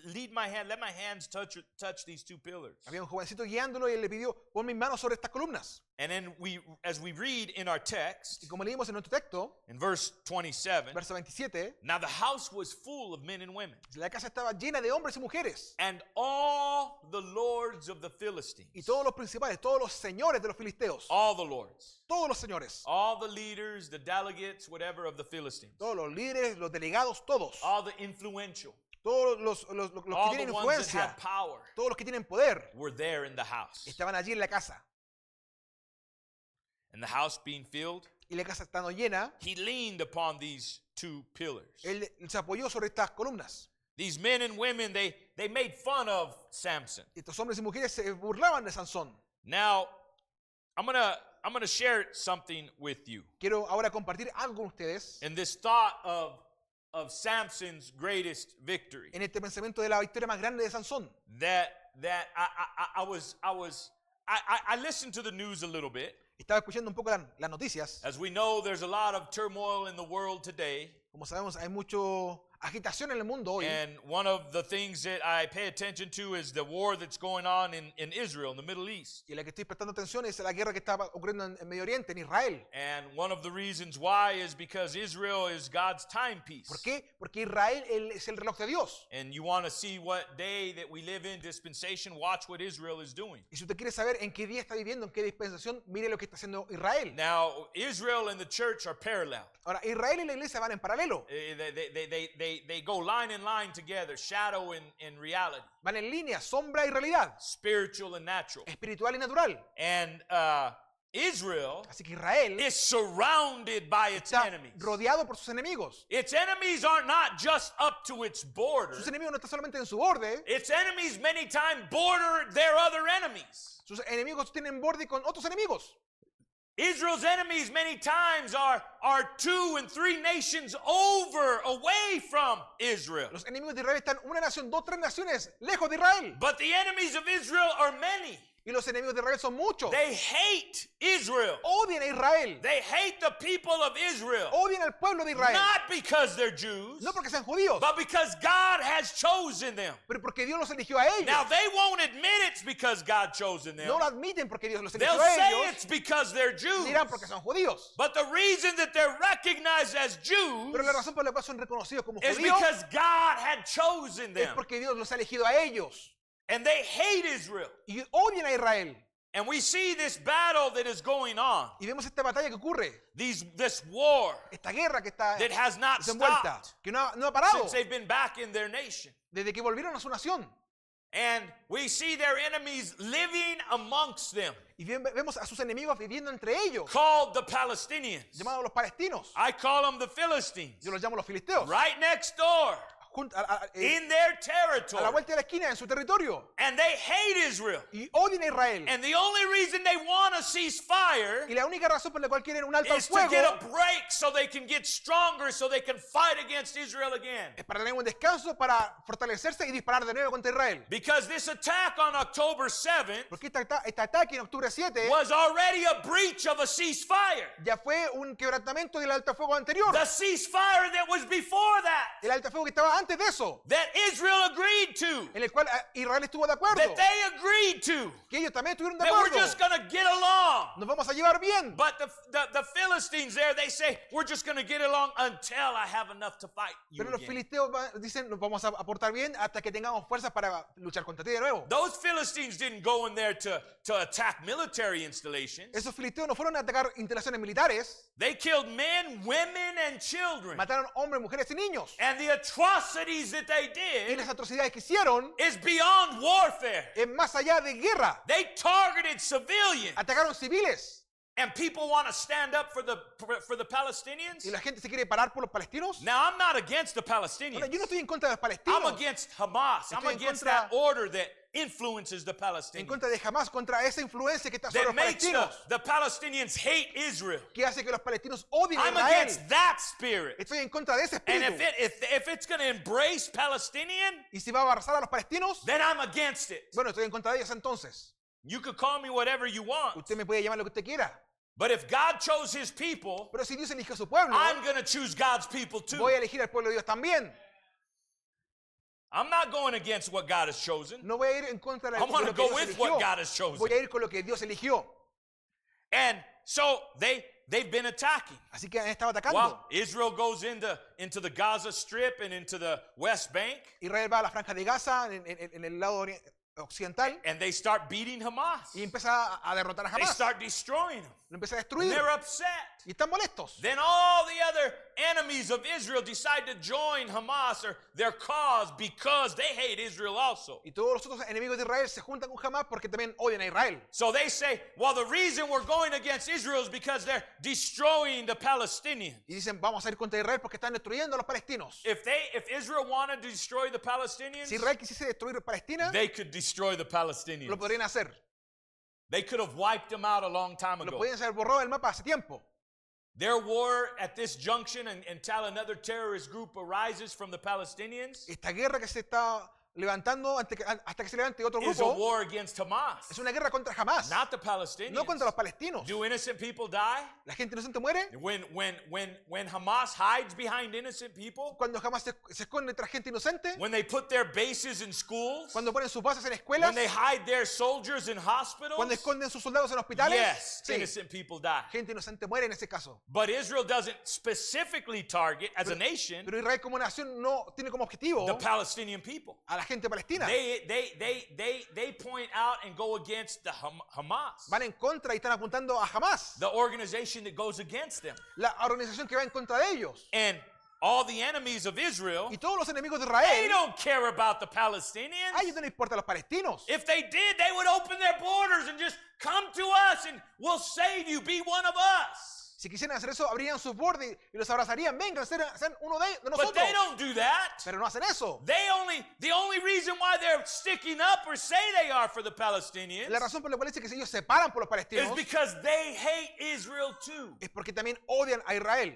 "Lead my hand, let my hands touch these two pillars." Había un jovencito guiándolo y él le pidió, pon mis manos sobre estas columnas. And then as we read in our text, Y como leímos en nuestro texto, in verse 27, verso 27, now the house was full of men and women, la casa estaba llena de hombres y mujeres. and all the lords of the Philistines, Y todos los principales, todos los señores de los filisteos, all the lords, todos los señores, all the leaders, the delegates, whatever of the Philistines, todos los líderes, los delegados, todos, all the influential, todos los que all the tienen ones that influencia, had power todos los que tienen poder, were there in the house. estaban allí en la casa. And the house being filled, Y la casa estando llena, he leaned upon these two pillars. él se apoyó sobre estas columnas. These men and women, they made fun of Samson. Y estos hombres y mujeres se burlaban de Sansón. Now, I'm gonna share something with you. Quiero ahora compartir algo con ustedes In this thought of Samson's greatest victory. en este pensamiento de la victoria más grande de Sansón. That I listened to the news a little bit. Estaba escuchando un poco las noticias. As we know, there's a lot of turmoil in the world today. Como sabemos, hay mucho agitación en el mundo hoy. And one of the things that I pay attention to is the war that's going on in Israel, in the Middle East. Y la que estoy prestando atención es la guerra que está ocurriendo en Medio Oriente, en Israel. And one of the reasons why is because Israel is God's timepiece. ¿Por qué? Porque Israel es el reloj de Dios. And you want to see what day that we live in, dispensation, watch what Israel is doing. Y si usted quiere saber en qué día está viviendo, en qué dispensación, mire lo que está haciendo Israel. Now, Israel and the church are parallel. Ahora, Israel y la iglesia van en paralelo. They go line in line together, shadow and reality, Van en línea, sombra y realidad. spiritual and natural. Espiritual y natural. And Israel Así que Israel is surrounded by its está enemies. rodeado por sus enemigos. Its enemies are not just up to its border. Sus enemigos no están solamente en su borde. Its enemies many times border their other enemies. Sus enemigos tienen borde con otros enemigos. Israel's enemies many times are 2 and 3 nations away from Israel. Los enemigos de Israel están una nación, dos, tres naciones lejos de Israel. But the enemies of Israel are many. Y los enemigos de Israel son muchos. They hate Israel. Odian a Israel. They hate the people of Israel. Odian al pueblo de Israel. Not because they're Jews, No porque sean judíos, but because God has chosen them. pero porque Dios los eligió a ellos. Now, they won't admit it's because God chosen them. No lo admiten porque Dios los They'll eligió a say ellos. it's because they're Jews. Dirán porque son judíos. But the reason that they're recognized as Jews Pero la razón por la cual son reconocidos como is judíos because God had chosen es them. porque Dios los ha elegido a ellos. And they hate Israel. Y odian a Israel. And we see this battle that is going on, Y vemos esta batalla que ocurre. this war Esta guerra que está that has not desenvuelta. stopped Que no ha parado since they've been back in their nation. desde que volvieron a su nación. And we see their enemies living amongst them, Y vemos a sus enemigos viviendo entre ellos. called the Palestinians. Llamados los palestinos. I call them the Philistines. Yo los llamo los filisteos. Right next door. in their a la territory. vuelta de la esquina en su territorio And they hate Israel. y odian a Israel. And the only reason they want a ceasefire Y la única razón por la cual quieren un alto al is to get a fuego break so they can get stronger, so they can fight against Israel again. es para tener un descanso, para fortalecerse y disparar de nuevo contra Israel. Because this attack on October 7th Porque este ataque en octubre 7 was already a breach of a ceasefire. ya fue un quebrantamiento del alto fuego anterior. The ceasefire that was before that, El alto fuego que estaba antes de eso, that Israel agreed to, en el cual Israel estuvo de acuerdo, that they agreed to, que ellos también estuvieron de that we're acuerdo. just going to get along. Nos vamos a llevar bien. But the Philistines there, they say, we're just going to get along until I have enough to fight you Pero los again. filisteos dicen, nos vamos a aportar bien hasta que tengamos fuerzas para luchar contra ti de nuevo. Those Philistines didn't go in there to attack military installations. Esos filisteos no fueron a atacar instalaciones militares, They killed men, women, and children. mataron hombres, mujeres y niños. And the atrocities that they Y did las atrocidades que hicieron is beyond warfare. es más allá de guerra. They targeted civilians. Atacaron civiles. And people want to stand up for the Palestinians. Y la gente se quiere parar por los palestinos. Now, I'm not against the Bueno, Palestinians. yo no estoy en contra de los I'm palestinos, against Hamas. I'm Estoy en against contra- that order that influences the en Palestinians. contra de Hamas, contra esa influencia que está sobre That los makes palestinos, the Palestinians hate Israel. que hace que los palestinos odien a I'm Israel. against that spirit. Estoy en contra de ese And espíritu. if it's going to embrace Palestinian, Y si va a abrazar a los palestinos, then I'm against it. bueno, estoy en contra de ellos entonces. You could call me whatever you want. Usted me puede llamar lo que usted quiera. But if God chose his people, Pero si Dios eligió a su pueblo, I'm going to choose God's people too. voy a elegir al pueblo de Dios también. I'm not going against what God has chosen. No voy a ir en contra de I lo want to que go Dios with what eligió. God has chosen. Voy a ir con lo que Dios eligió. And so they've been attacking. Así que han estado atacando. Well, Israel goes into the Gaza Strip and into the West Bank, Israel va a la franja de Gaza, en el lado occidental, and they start beating Hamas. y empieza a derrotar a They Hamas. start destroying them. Lo empieza a And destruir. they're upset. Y están molestos. Then all the other enemies of Israel decide to join Hamas or their cause because they hate Israel also. Y todos los otros enemigos de Israel se juntan con Hamas porque también odian a Israel. So they say, well, the reason we're going against Israel is because they're destroying the Palestinians. Y dicen, vamos a ir contra Israel porque están destruyendo a los palestinos. If Israel wanted to destroy the Palestinians, Si Israel quisiese destruir Palestina, they could destroy the lo Palestinians. podrían hacer. They could have wiped them out a long time Lo ago. podrían haber borrado del mapa hace tiempo. Their war at this junction until another terrorist group arises from the Palestinians Esta guerra que se está levantando hasta que se levante otro is a grupo war against Hamas, es una guerra contra Hamas, not the Palestinians. no contra los palestinos. Do innocent people die? La gente inocente muere. When Hamas hides behind innocent people? Cuando Hamas se esconde tras gente inocente. When they put their bases in schools? Cuando ponen sus bases en When escuelas. they hide their soldiers in hospitals? Cuando esconden sus soldados en hospitales. Yes, Sí, innocent people die. gente inocente muere en ese caso. But Israel doesn't specifically target, as a nation, Pero Israel como nación no tiene como objetivo the Palestinian people. a la gente palestina. They point out and go against the Hamas, Van en contra y están apuntando a Hamas, the organization that goes against them. la organización que va en contra de ellos. And all the enemies of Israel, Y todos los enemigos de they Israel, don't care about the a Palestinians. ellos no les importa a los palestinos. If they did, they would open their borders and just come to us and we'll save you, be one of us. Si quisieran hacer eso, abrirían sus bordes y los abrazarían. Vengan, sean uno de But nosotros. they don't do that. Pero no hacen eso. The only reason why they're sticking up or say they are for the Palestinians La razón por la cual dice que si ellos se paran por los is palestinos because they hate Israel too. es porque también odian a Israel.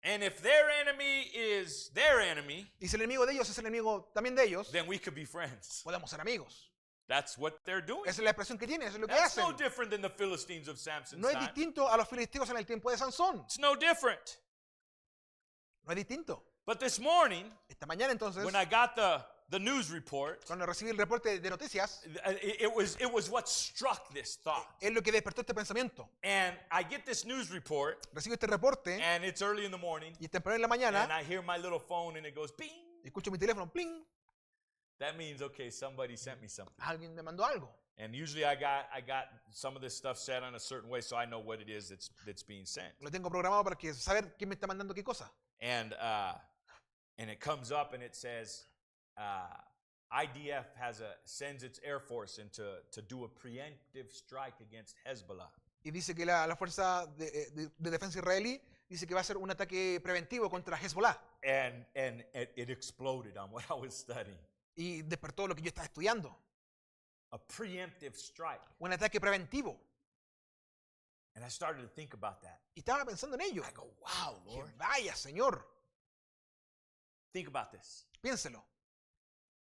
And if their enemy is their enemy, Y si el enemigo de ellos es el enemigo también de ellos, then we could be friends. podemos ser amigos. That's what they're doing. Esa es la expresión que tienen, eso es lo que That's no hacen. different than the Philistines of Samson's No es time. distinto a los filisteos en el tiempo de Sansón. It's no different. No es distinto. But this morning, Esta mañana entonces, when I got the news report, cuando recibí el reporte de noticias, it was what struck this thought. es lo que despertó este pensamiento. And I get this news report, Recibo este reporte and it's early in the morning, y es temprano en la and mañana, I hear my little phone, and it goes, ping. y escucho mi teléfono, pling, That means, okay, somebody sent me something. alguien me mandó algo. And usually I got some of this stuff set on a certain way, so I know what it is that's being sent. Lo tengo programado para que saber quién me está mandando qué cosa. And it comes up and it says, IDF sends its air force to do a preemptive strike against Hezbollah. Y dice que la fuerza de defensa israelí dice que va a hacer un ataque preventivo contra Hezbollah. and it exploded on what I was studying. y despertó lo que yo estaba estudiando. A preemptive strike. Un ataque preventivo. And I started to think about that. Y estaba pensando en ello. I go, wow, Dije, Lord. vaya, Señor, Think about this. piénselo.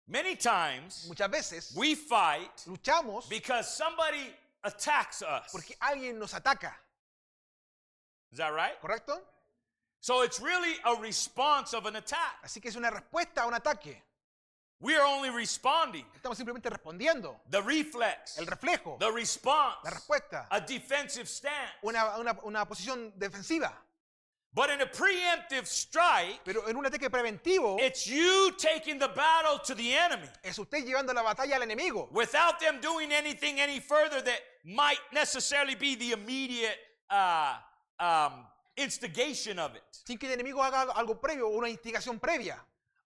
Many times Muchas veces we fight luchamos because somebody attacks us. porque alguien nos ataca, Is that right? ¿correcto? So it's really a response of an attack. Así que es una respuesta a un ataque. We are only responding. Estamos simplemente respondiendo. The reflex, El reflejo, the response, la respuesta, a defensive stance. una posición defensiva. But in a preemptive strike, Pero en un ataque preventivo it's you taking the battle to the enemy es usted llevando la batalla al enemigo without them doing anything any further that might necessarily be the immediate instigation of it. sin que el enemigo haga algo previo o una instigación previa.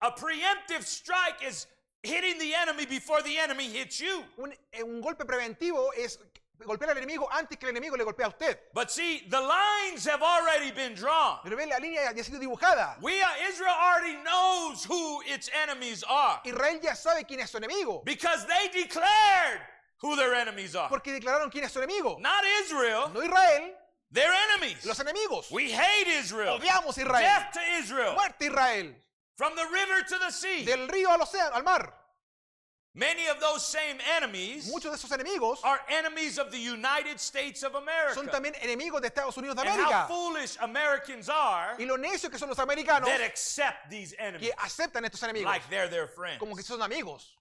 A preemptive strike is hitting the enemy before the enemy hits you. Un golpe preventivo es golpear al enemigo antes que el enemigo le golpee a usted. But see, the lines have already been drawn. Pero ve, la línea ya ha sido dibujada. Israel already knows who its enemies are Israel ya sabe quién es su enemigo. because they declared who their enemies are. Porque declararon quién es su enemigo. Not Israel, No Israel, their enemies. los enemigos. We hate Israel. Odiamos a Israel. Death to Israel. Muerte a Israel. From the river to the sea. Del río al océano, al mar. Many of those same enemies Muchos de esos enemigos are enemies of the United States of son America. también enemigos de Estados Unidos de And how América. foolish Americans are Y lo necios que son los americanos that accept these enemies que aceptan estos enemigos like they're their friends. como que son amigos.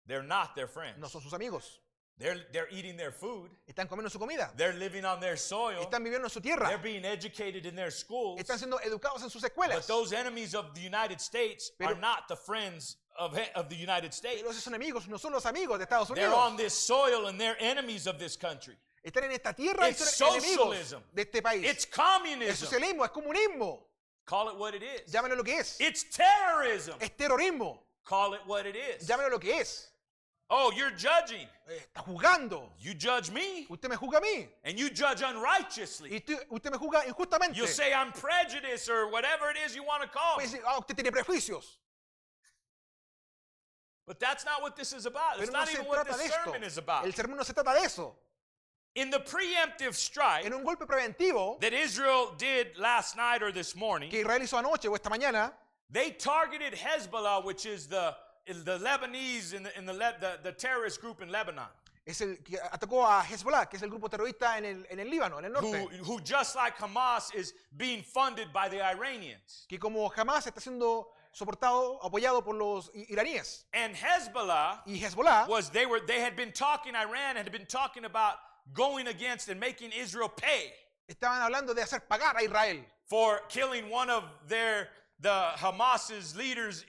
They're not their friends. No son sus amigos. They're eating their food. Están comiendo su comida. They're living on their soil. Están viviendo en su They're tierra. being educated in their schools. Están siendo educados en sus But escuelas. those enemies of the United States Pero- are not the friends of the United States. Pero esos enemigos no son los amigos de Estados They're Unidos. on this soil and they're enemies of this country. Están en esta tierra y It's son enemigos socialism. de este país. It's Es communism. socialismo, es comunismo. Call it what it is. Llámelo lo que es. It's terrorism. Es terrorismo. Call it what it is. Llámelo lo que es. Oh, you're judging. Está juzgando. You judge me Usted me juzga a mí. and you judge unrighteously. Y usted me juzga injustamente. You'll say I'm prejudiced or whatever it is you want to call Puede me. decir, usted tiene prejuicios. But that's not what this is about. It's Pero no not se even what trata de this esto. sermon is about. El sermón no se trata de eso. In the preemptive strike En un golpe preventivo that Israel did last night or this morning, que Israel hizo anoche o esta mañana, they targeted Hezbollah, which is the Lebanese in the terrorist group in Lebanon, es el que atacó a Hezbollah, que es el grupo terrorista en el Líbano, en el norte. who just like Hamas is being funded by the Iranians. Que como jamás está siendo soportado, apoyado por los iraníes. And Hezbollah Y Hezbollah Iran had been talking about going against and making Israel pay estaban hablando de hacer pagar a Israel for killing one of the Hamas's leaders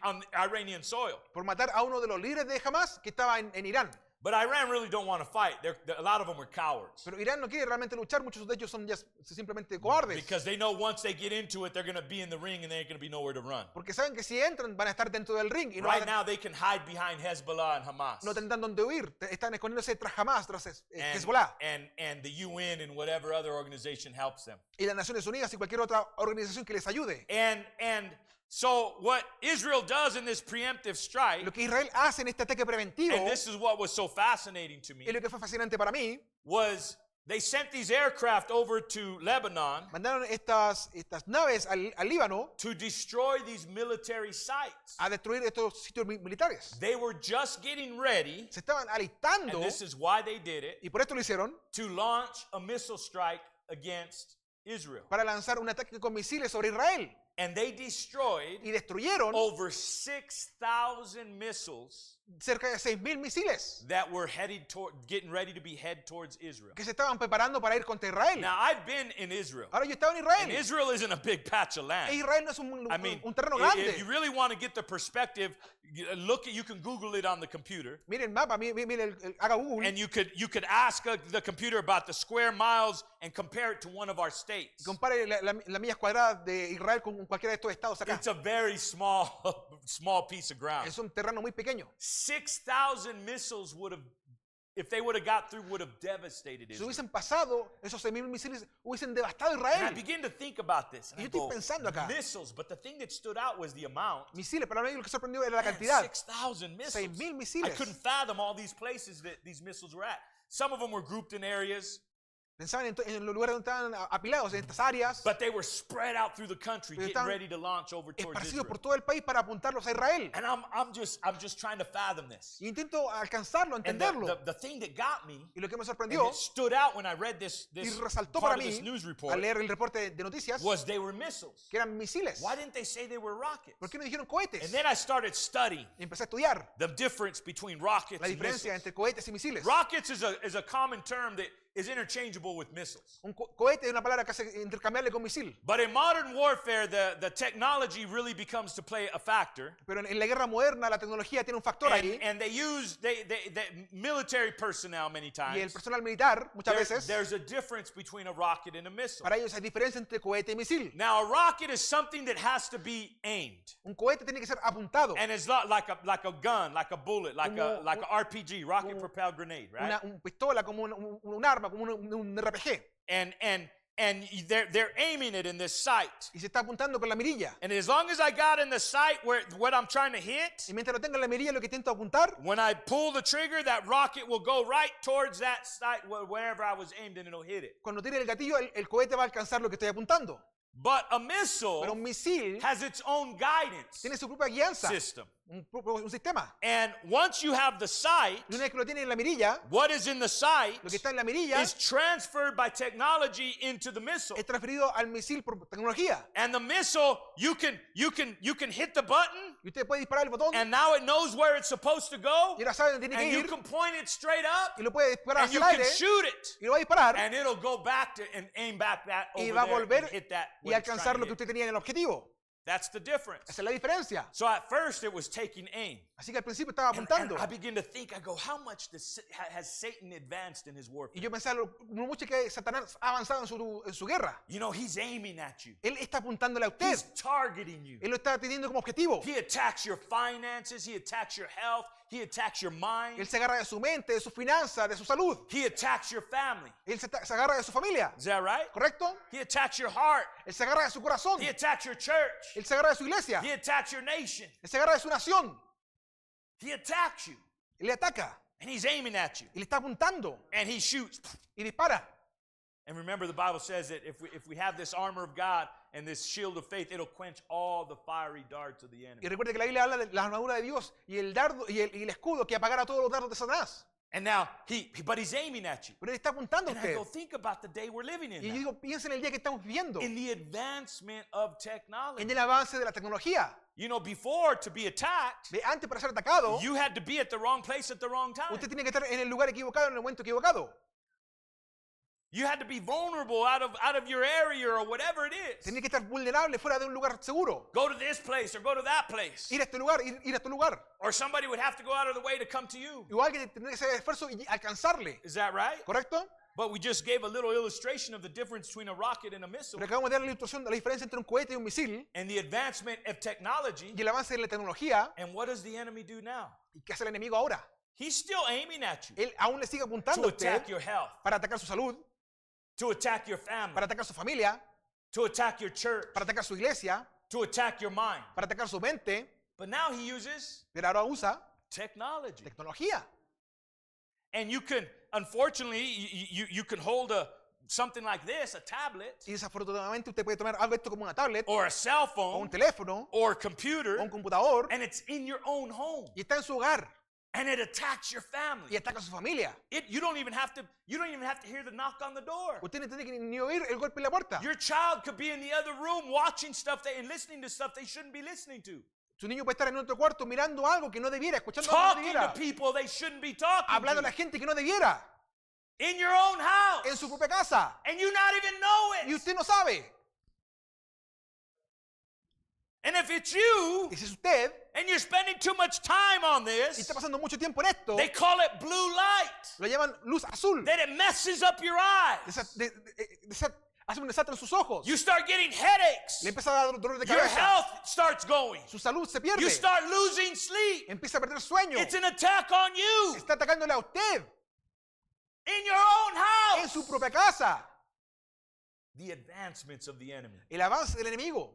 on Iranian soil. por matar a uno de los líderes de Hamas que estaba en Irán. But Iran really don't want to fight. A lot of them are cowards. Pero Irán no quiere realmente luchar, muchos de ellos son ya simplemente cobardes. Because they know once they get into it, they're going to be in the ring and they ain't going to be nowhere to run. Porque saben que si entran van a estar dentro del ring y no, Right now, they can hide behind Hezbollah and Hamas. no tendrán dónde huir. Están escondiéndose tras Hamas, tras And, Hezbollah. and the UN and whatever other organization helps them. Y las Naciones Unidas y cualquier otra organización que les ayude. And so what Israel does in this preemptive strike, Lo que Israel hace en este ataque preventivo, and this is what was so fascinating to me, y lo que fue fascinante para mí, was they sent these aircraft over to Lebanon mandaron estas naves al Líbano to destroy these military sites. a destruir estos sitios militares. They were just getting ready, Se estaban alistando, and this is why they did it, y por esto lo hicieron, to launch a missile strike against Israel. para lanzar un ataque con misiles sobre Israel. And they destroyed Y destruyeron over 6,000 missiles cerca de 6.000 misiles that were getting ready to be head towards Israel. que se estaban preparando para ir contra Israel. Now, I've been in Israel, Ahora yo estaba en and Israel. Israel isn't a big patch of land. Israel no es un I mean, terreno if grande. you really want to get the perspective, you can Google it on the computer, Mire el mapa, mire haga Google and you could ask the computer about the square miles and compare it to one of our y states. compare las millas cuadradas de Israel con cualquiera de estos estados acá. It's a very small piece of ground. Es un terreno muy pequeño. 6,000 missiles would have if they would have got through, would have devastated Si Israel. hubiesen pasado, esos 6.000 misiles hubiesen devastado And I Israel. begin to think about this. And Y I yo estoy go, pensando acá. missiles, but the thing that stood out was the amount. Misiles, pero a mí lo que sorprendió era la Man, cantidad. 6,000 missiles. 6.000 I misiles. couldn't fathom all these places that these missiles were at. Some of them were grouped in areas, Pensaban en los lugares donde estaban apilados, en estas áreas, but they were spread out through the country, Pero getting estaban ready to launch over towards esparcidos Israel. por todo el país para apuntarlos a Israel. And I'm just trying to fathom this. Y intento alcanzarlo, And entenderlo. the thing that got me, Y lo que me and sorprendió it stood out when I read this y resaltó part para of this mí news al report, leer el reporte de noticias was they were missiles. que eran misiles. Why didn't they say they were rockets? ¿Por qué no dijeron cohetes? And then I started studying Y empecé a estudiar the difference between rockets la and diferencia missiles. entre cohetes y misiles. Rockets is a common term that is interchangeable with missiles. Un cohete es una palabra que hace intercambiable con misil. But in modern warfare, the technology really becomes to play a factor. Pero en la guerra moderna la tecnología tiene un factor ahí. And they use military personnel many Y el times. personal militar, muchas veces, There's a difference between a rocket and a missile. para ellos hay diferencia entre cohete y misil. Now, a rocket is something that has to be aimed. Un cohete tiene que ser apuntado. And it's not like a gun, like a bullet, like Como a RPG, rocket como propelled grenade, right? Una pistola, como un arma, como un RPG. And they're aiming it in this sight. Y se está apuntando con la mirilla. And as long as I got in the sight where what I'm trying to hit, Y mientras lo tenga en la mirilla, lo que intento apuntar, when I pull the trigger, that rocket will go right towards that sight wherever I was aimed, and it'll hit it. cuando tire el gatillo, el cohete va a alcanzar lo que estoy apuntando. But a Pero missile un misil has its own guidance tiene su propia guianza, system. un sistema. And once you have the sight, Y una vez que lo tiene en la mirilla, what is in the sight lo que está en la mirilla is transferred by technology into the missile. es transferido al misil por tecnología. And the missile, you can hit the button, Y usted puede disparar el botón and now it knows where it's supposed to go, y ahora sabe dónde tiene and que you ir can point it straight up, y lo puede disparar and hacia you el can aire shoot it, y lo va a disparar and it'll go back to and aim back that y over va a there volver and hit that y what it's alcanzar trying to lo que hit. usted tenía en el objetivo. That's the difference. Esa es la diferencia. So at first it was taking aim. Así que al principio estaba And apuntando. I begin to think, I go, how much has Satan advanced in his Y warfare? yo pensaba lo mucho que Satanás ha avanzado en su guerra. You know, he's aiming at you. Él está apuntándole a usted. He's targeting you. Él lo está teniendo como objetivo. He attacks your finances. He attacks your health. He attacks your mind. Él se agarra de su mente, de su finanza, de su salud. He attacks your family. Él se agarra de su familia. Is that right? ¿Correcto? He attacks your heart. Él se agarra de su corazón. He attacks your church. Él se agarra de su iglesia. He attacks your nation. Él se agarra de su nación. He attacks you. Él le ataca. And he's aiming at you. Y le está apuntando. And he shoots. Y dispara. And remember, the Bible says that if we have this armor of God and this shield of faith, it'll quench all the fiery darts of the enemy. Y recuerde que la Biblia habla de la armadura de Dios y el dardo y el escudo que apagará todos los dardos de Satanás. And now, but he's aiming at you. Pero él está apuntando a And I usted. go, think about the day we're living in Y yo now. digo, piensa en el día que estamos viviendo. In the advancement of technology. En el avance de la tecnología. You know, before, to be attacked, Ve, antes para ser atacado, you had to be at the wrong place at the wrong time. usted tiene que estar en el lugar equivocado, en el momento equivocado. You had to be vulnerable out of your area or whatever it is. Tenía que estar vulnerable fuera de un lugar seguro. Go to this place or go to that place. Ir a este lugar, ir a este lugar. Or somebody would have to go out of the way to come to you. Igual que tendría que hacer el esfuerzo y alcanzarle. Is that right? ¿Correcto? But we just gave a little illustration of the difference between a rocket and a missile Pero acabamos de dar la ilustración de la diferencia entre un cohete y un misil and the advancement of technology. y el avance de la tecnología. And what does the enemy do now? ¿Y qué hace el enemigo ahora? He's still aiming at you Él aún le sigue apuntando to a usted attack your health, para atacar su salud, to attack your family, para atacar su familia, to attack your church, para atacar su iglesia, to attack your mind. para atacar su mente. But now he uses Pero ahora usa technology. tecnología. And you can, unfortunately, you can hold something like this, a tablet, Y desafortunadamente usted puede tomar algo esto como una tablet or a cell o un phone, teléfono or a o computer, un computador and it's in your own home, y está en su hogar and it attacks your y family. ataca a su familia. You don't even have to hear the knock on the door. Usted no tiene que ni oír el golpe en la puerta. Your child could be in the other room watching stuff and listening to stuff they shouldn't be listening to. Su niño puede estar en otro cuarto mirando algo que no debiera, escuchando algo que no Talking to debiera, people they shouldn't be talking hablando a la to. gente que no debiera, In your own house. en su propia casa. And you not even know Y it. usted no sabe. And if it's you Y si es usted and you're spending too much time on y this, está pasando mucho tiempo en esto, they call it blue light. lo llaman luz azul. That it messes up your eyes. Hace un desastre en sus ojos. You start getting headaches. Le empieza a dar dolor de Your cabeza. health starts going. Su salud se pierde. You start losing sleep. Empieza a perder sueño. It's an attack on you. Está atacándole a usted. in your own en house. su propia casa. The advancements of the enemy. El avance del enemigo.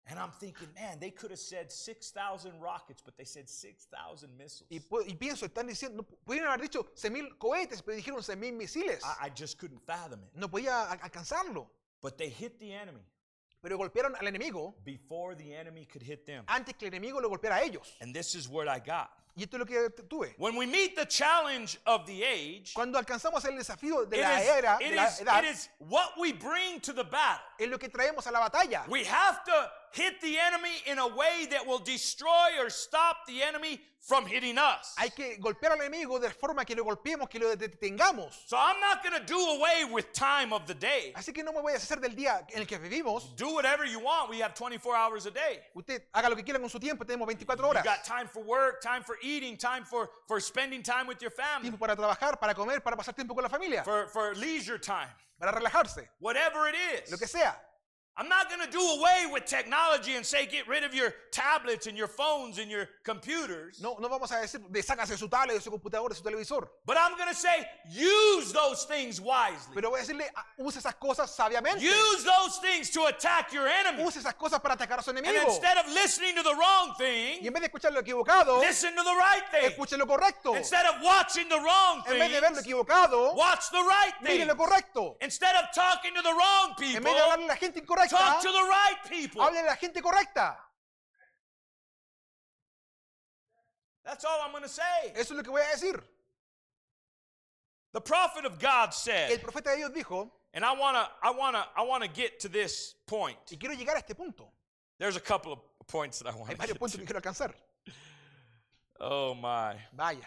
And I'm thinking, man, they could have said 6,000 rockets, but they said 6,000 missiles. Y pienso, están diciendo, pudieron haber dicho 6,000 cohetes, pero dijeron 6,000 misiles. I just couldn't fathom it. No podía alcanzarlo. But they hit the enemy Pero golpearon al enemigo before the enemy could hit them. antes que el enemigo lo golpeara a ellos. And this is what I got. Y esto es lo que tuve. When we meet the challenge of the age, Cuando alcanzamos el desafío de it la era, is, de it la is, edad, it is what we bring to the battle. es lo que traemos a la batalla. We have to hit the enemy in a way that will destroy or stop the enemy from hitting us. Hay que golpear al enemigo de forma que lo golpeemos, que lo detengamos. So I'm not going to do away with time of the day. Así que no me voy a deshacer del día en el que vivimos. Do whatever you want. We have 24 hours a day. Usted haga lo que quiera con su tiempo, tenemos 24 You horas. got time for work, time for eating, time for spending time with your family, Tiempo para trabajar, para comer, para pasar tiempo con la familia, for leisure time, para relajarse, whatever it lo que is. sea. I'm not going to do away with technology and say get rid of your tablets and your phones and your computers. No vamos a decir, deshágase de su tablet, de su computadora, de su televisor. But I'm going to say use those things wisely. Pero voy a decirle, use esas cosas sabiamente. Use those things to attack your enemy. Use esas cosas para atacar a su And enemigo. instead of listening to the wrong Y thing, en vez de escuchar lo equivocado, listen to the right thing. escuche lo correcto. Instead of watching the wrong En vez de ver lo things, equivocado, watch the right mire thing. lo correcto. Instead of talking to the wrong En people, vez de hablarle a la gente incorrecta, talk to the right people. hable a la gente correcta. That's all I'm going to say. Eso es lo que voy a decir. The prophet of God El said, profeta de Dios dijo, and I want to get to this point. y quiero llegar a este punto. There's a couple of points that I want Hay to varios get puntos que to. quiero alcanzar. Oh my. Vaya.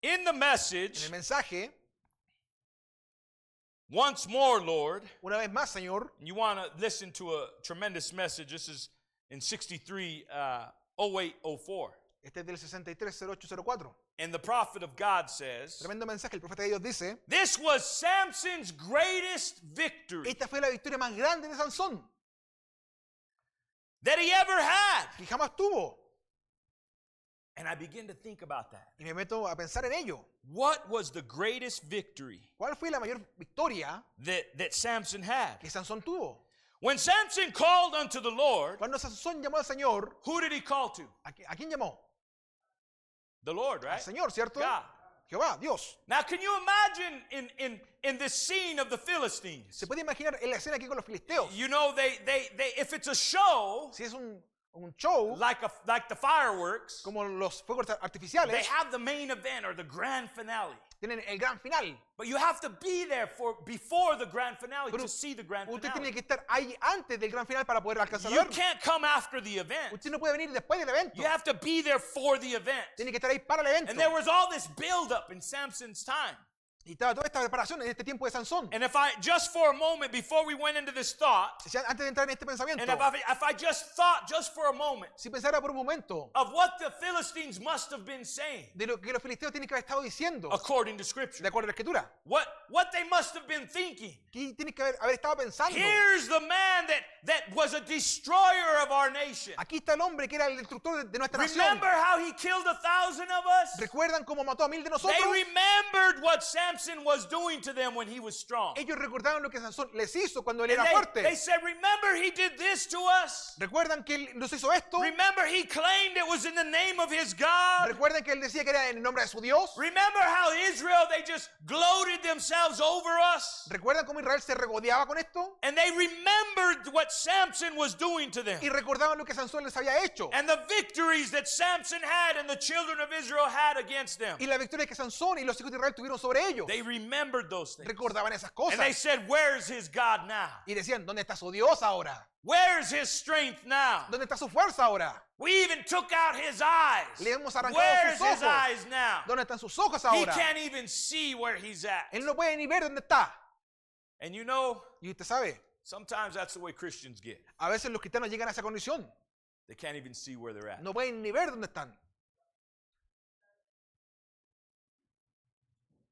In the En message, el mensaje, once more, Lord, una vez más, Señor, you want to listen to a tremendous message. This is in 63, 0804. este es del 630804. And the prophet of God says, Tremendo mensaje. El profeta de Dios dice, this was Samson's greatest victory esta fue la victoria más grande de Sansón that he ever had. que jamás tuvo. And I begin to think about that. Y me meto a pensar en ello. What was the greatest victory ¿Cuál fue la mayor victoria that Samson had? que Sansón tuvo? When Samson called unto the Lord, Cuando Sansón llamó al Señor, who did he call to? ¿a quién llamó? The Lord, Al right? Señor, ¿cierto? God. Jehová, Dios. Now, can you imagine in this scene of the Philistines? Se puede imaginar en la escena aquí con los filisteos. You know, they if it's a show Si es un show, like the fireworks, como los fuegos they artificiales, have the main event or the grand finale. tienen el gran final. But you have to be there before the grand finale Pero to see the grand usted tiene finale. que estar ahí antes del gran final para poder alcanzar a You verlo. can't come after the event. Usted no puede venir después del evento. You have to be there for the event. Tiene que estar ahí para el evento. And there was all this build-up in Samson's time. Y estaba toda esta preparación en este tiempo de Sansón. And if I, just for a moment, before we went into this thought, Si antes de entrar en este pensamiento, and if I just thought, just for a moment, si pensara por un momento of what the Philistines must have been saying, de lo que los filisteos tienen que haber estado diciendo, according to Scripture, de acuerdo a la Escritura, what they must have been thinking. ¿qué tienen que haber estado pensando? Here's the man that was a destroyer of our nation. Aquí está el hombre que era el destructor de nuestra nación. Remember how he killed 1,000 of us? ¿Recuerdan cómo mató a 1,000 de nosotros? They remembered what Samson was doing to them when he was strong. Ellos recordaron lo que Sansón les hizo cuando él And era they fuerte. said, remember he did this to us? ¿Recuerdan que él nos hizo esto? Remember he claimed it was in the name of his God? ¿Recuerdan que él decía que era en el nombre de su Dios? Remember how Israel, they just gloated themselves over us? ¿Recuerdan cómo Israel se regodeaba con esto? And they remembered what Samson was doing to them. Y recordaban lo que Sansón les había hecho. And the victories that Samson had and the children of Israel had against them. Y la victoria que Sansón y los hijos de Israel tuvieron sobre ellos. They remembered those things. Recordaban esas And they cosas. said, where's his God now? Y decían, ¿dónde está su Dios ahora? Where's his strength now? ¿Dónde está su fuerza ahora? We even took out his eyes. Le hemos arrancado Where's sus his ojos. eyes now? ¿Dónde están sus ojos He ahora? can't even see where he's at. Él no puede ni ver dónde está. And you know, Y usted sabe, sometimes that's the way Christians get. a veces los cristianos llegan a esa condición. They can't even see where they're at. No pueden ni ver dónde están.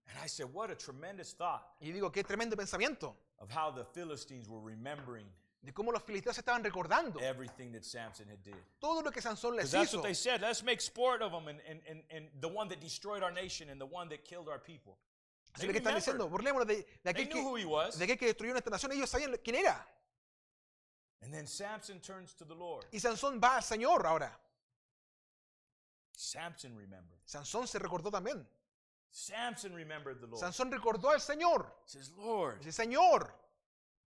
And I said, what a tremendous thought Y digo, qué tremendo pensamiento of how the Philistines were remembering de cómo los filisteos estaban recordando everything that Samson had did. todo lo que Sansón les Because that's hizo. what they said. Let's make sport of him and the one that destroyed our nation and the one that killed our people. Así lo que están diciendo, burlémonos de They aquel knew who he was. de aquel que destruyó nuestra nación. Ellos sabían quién era. And then Samson turns to the Lord. Y Sansón va al Señor ahora. Samson remembered. Sansón se recordó también. Samson remembered the Lord. Sansón recordó al Señor. Says, Lord. Dice, Señor.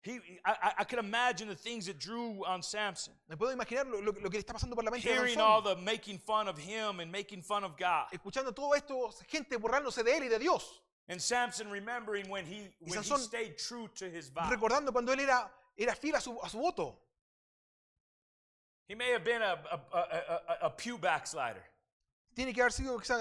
I can imagine the things that drew on Samson. Me puedo imaginar lo que le está pasando por la mente de Hearing all Sansón. the making fun of him and making fun of God. Escuchando todo esto, gente burlándose de él y de Dios. And Samson remembering when he Sansón stayed true to his vow. Recordando cuando él era fiel a su voto. He may have been a pew backslider. Tiene que haber sido quizá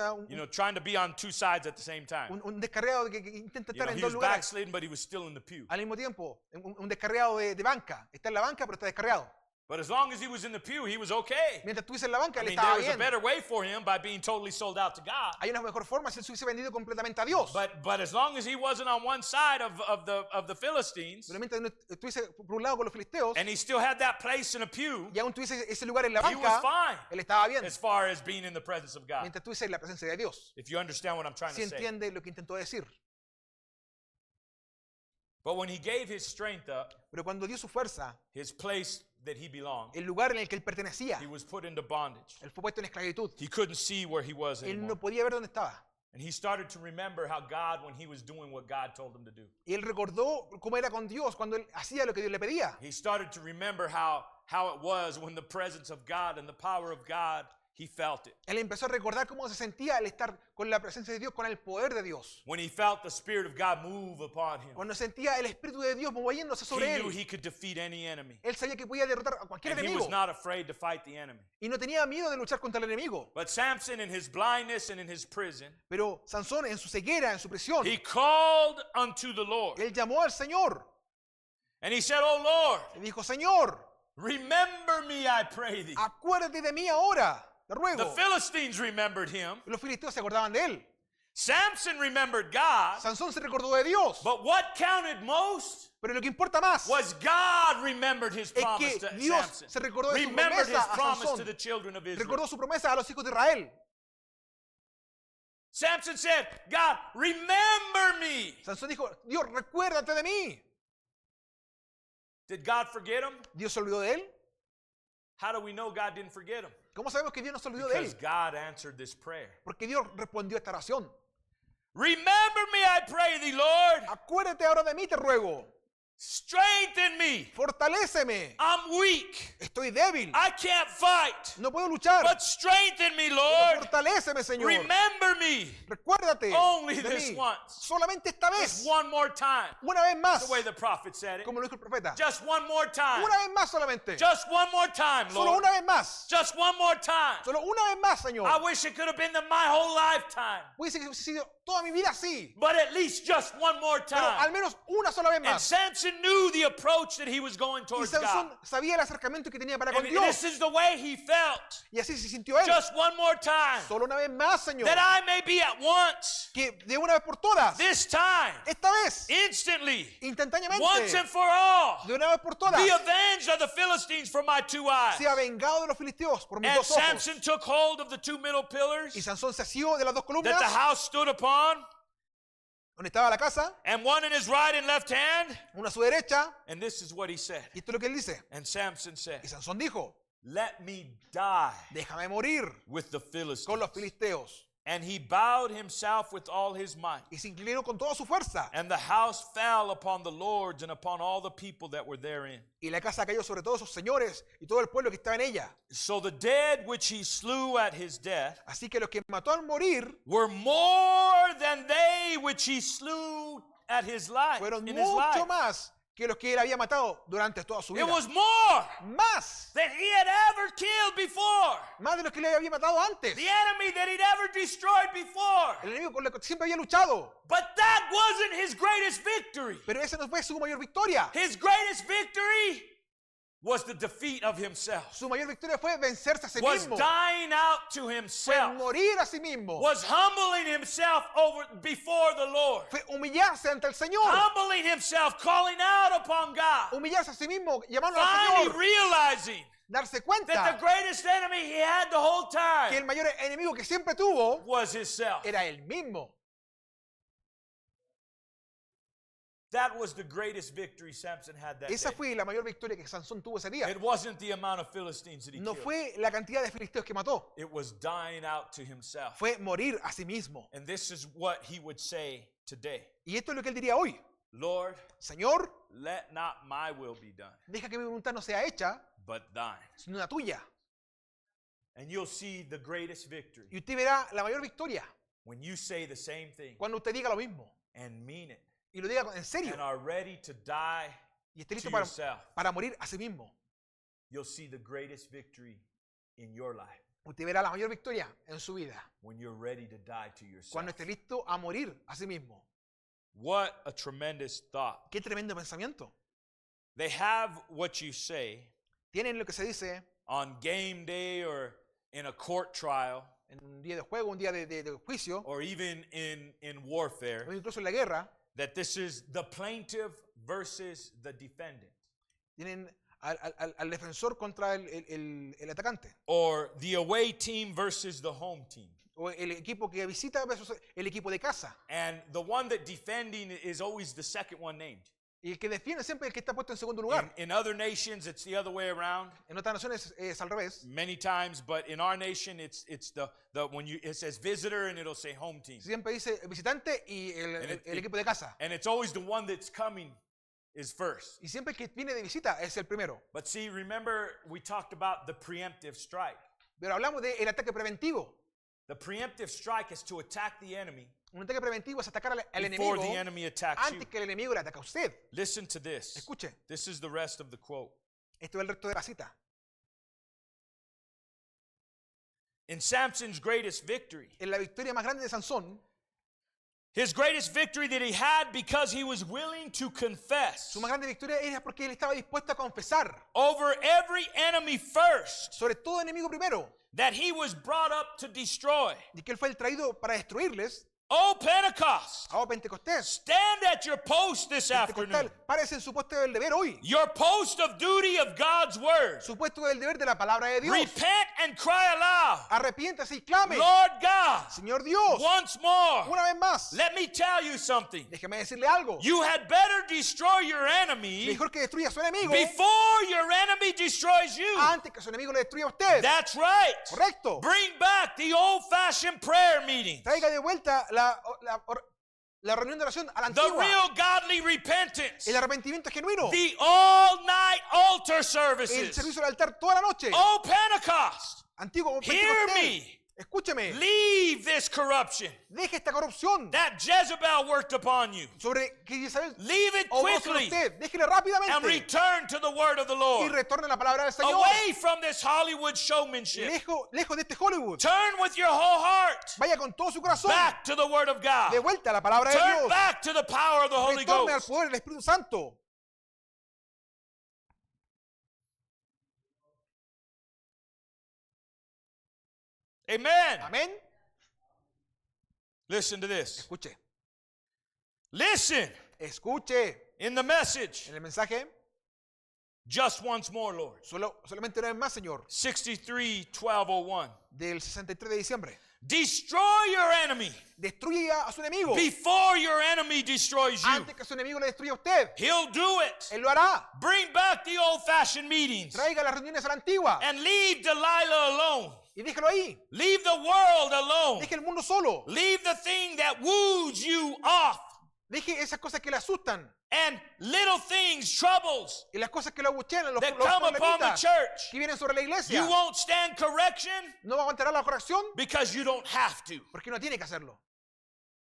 Trying to be on two sides at the same time. un descarriado que intenta estar en He dos was lugares backsliding, but he was still in the pew. al mismo tiempo. Un descarriado de banca. Está en la banca, pero está descarriado. But as long as he was in the pew, he was okay. Mientras estuviese en la banca, I él mean, estaba there was a bien. better way for him by being totally sold out to God. Hay una mejor forma si él se hubiese vendido completamente a Dios. But as long as he wasn't on one side of the Philistines, Pero mientras no estuviese por un lado con los filisteos and he still had that place in a pew, y aún tuviese ese lugar en la he was banca, fine él estaba bien. as far as being in the presence of God. Mientras estuviese en la presencia de Dios. If you understand what I'm trying Si to say. entiende lo que intentó decir. But when he gave his strength up, Pero cuando dio su fuerza, his place that he belonged, el lugar en el que él pertenecía, he was put into bondage. él fue puesto en esclavitud. He couldn't see where he was Él anymore. no podía ver dónde estaba. And he started to remember how God, when he was doing what God told him to do, Y él recordó cómo era con Dios cuando él hacía lo que Dios le pedía. he started to remember how it was when the presence of God and the power of God, he felt it. Él empezó a recordar cómo se sentía al estar con la presencia de Dios, con el poder de Dios. When he felt the Spirit of God move upon him, Cuando sentía el Espíritu de Dios moviéndose he sobre knew él, he could defeat any enemy. él sabía que podía derrotar a cualquier And he enemigo. was not afraid to fight the enemy. Y no tenía miedo de luchar contra el enemigo. But Samson, in his blindness and in his prison, Pero Sansón, en su ceguera, en su prisión, he called unto the Lord. él llamó al Señor. And he said, Oh Lord, Le dijo, Señor, remember me, I pray thee. acuérdate de mí ahora, te The ruego. Philistines remembered him. Los filisteos se acordaban de él. Samson remembered God. Sansón se recordó de Dios. But what counted most Pero lo que importa más was God remembered his es promise que to Dios Samson. se recordó de su Remembered his promesa a promise to Sansón. the children of Israel. Recordó su promesa a los hijos de Israel. Samson said, God, remember me. Sansón dijo, Dios, recuérdate de mí. Did God forget him? ¿Dios se olvidó de él? How do we know God didn't forget him? ¿Cómo sabemos que Dios no se olvidó de Because él? God answered this prayer. Porque Dios respondió a esta oración. Remember me, I pray thee, Lord. Acuérdate ahora de mí, te ruego. Strengthen me. Fortaléceme. I'm weak. Estoy débil. I can't fight. No puedo luchar. But strengthen me, Pero Lord. fortaléceme, Señor. Remember me. Recuérdate Only de this mí. once. Solamente esta Just vez. one more time. Una vez más. The way the prophet said it. Como lo dijo el profeta. Just one more time. Una vez más solamente. Just one more time, Solo Lord. una vez más. Just one more time. Solo una vez más, Señor. I wish it could have been my whole lifetime. Hubiese sido toda mi vida así. But at least just one more Pero al time. menos una sola vez And más. Samson knew the approach that he was going Y towards Sansón God. sabía el acercamiento que tenía para con And Dios. this is the way he felt. Y así se sintió él. Just one more time. Solo una vez más, Señor. That I may be at once. Que de una vez por todas. This time. Esta vez. Instantly. Instantáneamente. Once and for all. De una vez por todas. Be avenged of the Philistines from my two eyes. Se ha vengado de los filisteos por mis And dos ojos. Samson took hold of the two middle pillars Y Sansón se asió de las dos that columnas the house stood upon, donde estaba la casa, and one in his right and left hand. una a su derecha. And this is what he said. Y esto es lo que él dice. And Samson said, Y Sansón dijo, let me die déjame morir with the con los Philistines. filisteos. And he bowed himself with all his might. Y se inclinó con toda su fuerza. And the house fell upon the lords and upon all the people that were therein. Y la casa cayó sobre todos sus señores y todo el pueblo que estaba en ella. So the dead which he slew at his death Así que los que mató al morir were more than they which he slew at his life. fueron In his mucho life. más que los que él había matado durante toda su It vida. was more Más. than he had ever killed before. Más de los que le había matado antes. The enemy that he'd ever destroyed before. El enemigo con el que siempre había luchado. But that wasn't his greatest victory. Pero esa no fue su mayor victoria. His greatest victory was the defeat of himself, Su mayor victoria fue vencerse a sí was mismo. dying out to Fue himself, morir a sí mismo. was humbling himself over before the Lord, Fue humillarse ante el Señor. humbling himself, calling out upon God, Humillarse a sí mismo, llamando al finally Señor. realizing Darse that cuenta the greatest enemy he had the whole que time el mayor enemigo que siempre tuvo was himself. era él mismo. That was the greatest victory Samson had that Esa day. fue la mayor victoria que Sansón tuvo ese día. It wasn't the amount of Philistines that he No killed. fue la cantidad de filisteos que mató, It was dying out to himself. fue morir a sí mismo. And this is what he would say today. Y esto es lo que él diría hoy. Lord, Señor, let not my will be done, deja que mi voluntad no sea hecha, but thine. sino la tuya. And you'll see the greatest victory Y usted verá la mayor victoria when you say the same thing cuando usted diga lo mismo. and mean it Y lo diga en serio. and are ready to die Y esté to listo yourself. para morir a sí mismo. You'll see the greatest victory in your life Usted verá la mayor victoria en su vida when you're ready to die to yourself. cuando esté listo a morir a sí mismo. What a tremendous thought. Qué tremendo pensamiento. They have what you say Tienen lo que se dice on game day or in a court trial en un día de juego, un día de juicio, or even in warfare, o incluso en la guerra. that this is the plaintiff versus the defendant, Tienen al defensor contra el atacante. or the away team versus the home team. O el equipo que visita versus el equipo de casa. And the one that defending is always the second one named. Y el que defiende siempre es el que está puesto en segundo lugar. In other nations, it's the other way around En otras naciones es al revés. many times, but in our nation, it's the when you it says visitor and it'll say home team, Siempre dice visitante y el equipo de casa. and it's always the one that's coming is first. Y siempre el que viene de visita es el primero. But see, remember we talked about the preemptive strike. Pero hablamos del ataque preventivo. The preemptive strike is to attack the enemy Un ataque preventivo es atacar al before enemigo the enemy attacks you. antes que el enemigo le ataque a usted. Listen to this. Escuche, This is the rest of the quote. esto es el resto de la cita. In Samson's greatest victory, En la victoria más grande de Sansón, his greatest victory that he had because he was willing to confess su más grande victoria era porque él estaba dispuesto a confesar over every enemy first sobre todo enemigo primero, that he was brought up to destroy. de que él fue el traído para destruirles. Oh, Pentecost, Oh, Pentecostés, stand at your post this afternoon. Pentecostal, párese en su puesto del deber hoy, Your post of duty of God's word. su puesto del deber de la palabra de Dios. Repent and cry aloud. Arrepiéntase y clame, Lord God, Señor Dios, once more, una vez más. let me tell you something. Déjeme decirle algo. You had better destroy your enemy Mejor que destruya a su enemigo before your enemy destroys you. antes que su enemigo le destruya a usted. That's right. Correcto. Bring back the old-fashioned prayer meetings. Traiga de vuelta la reunión de oración a la The antigua. real godly repentance. El arrepentimiento genuino. The all-night altar El services. servicio al altar toda la noche. Oh, Pentecost, Antiguo hear Pentecostés. me. Escúcheme. Leave this corruption Deje esta corrupción that Jezebel worked upon you. sobre que Isabel Leave it obró sobre quickly usted. Déjele and rápidamente return to the word of the y Lord. retorne a la palabra del Señor. Away from this Hollywood showmanship. Lejos de este Hollywood. Turn with your whole heart Vaya con todo su corazón back to the word of God. de vuelta a la palabra de Turn Dios. back to the power of the Holy Retorne al Ghost. poder del Espíritu Santo. Amen. Amén. Listen to this. Escuche. Listen Escuche. in the message. En el mensaje, Just once more, Lord. solamente una vez más, Señor, 63:12:01. del 63 de diciembre. Destroy your enemy Destruya a su enemigo before your enemy destroys you. antes que su enemigo le destruya a usted. He'll do it. Él lo hará. Bring back the old-fashioned meetings Traiga las reuniones a la antigua and leave Delilah alone. y déjelo ahí. Leave the world alone. Deje el mundo solo. Leave the thing that woos you off. Deje esas cosas que le asustan And little things, troubles y las cosas que lo abuchean, los that come upon the problemitas church. que vienen sobre la iglesia. You won't stand correction No aguantará la corrección because you don't have to. porque no tiene que hacerlo.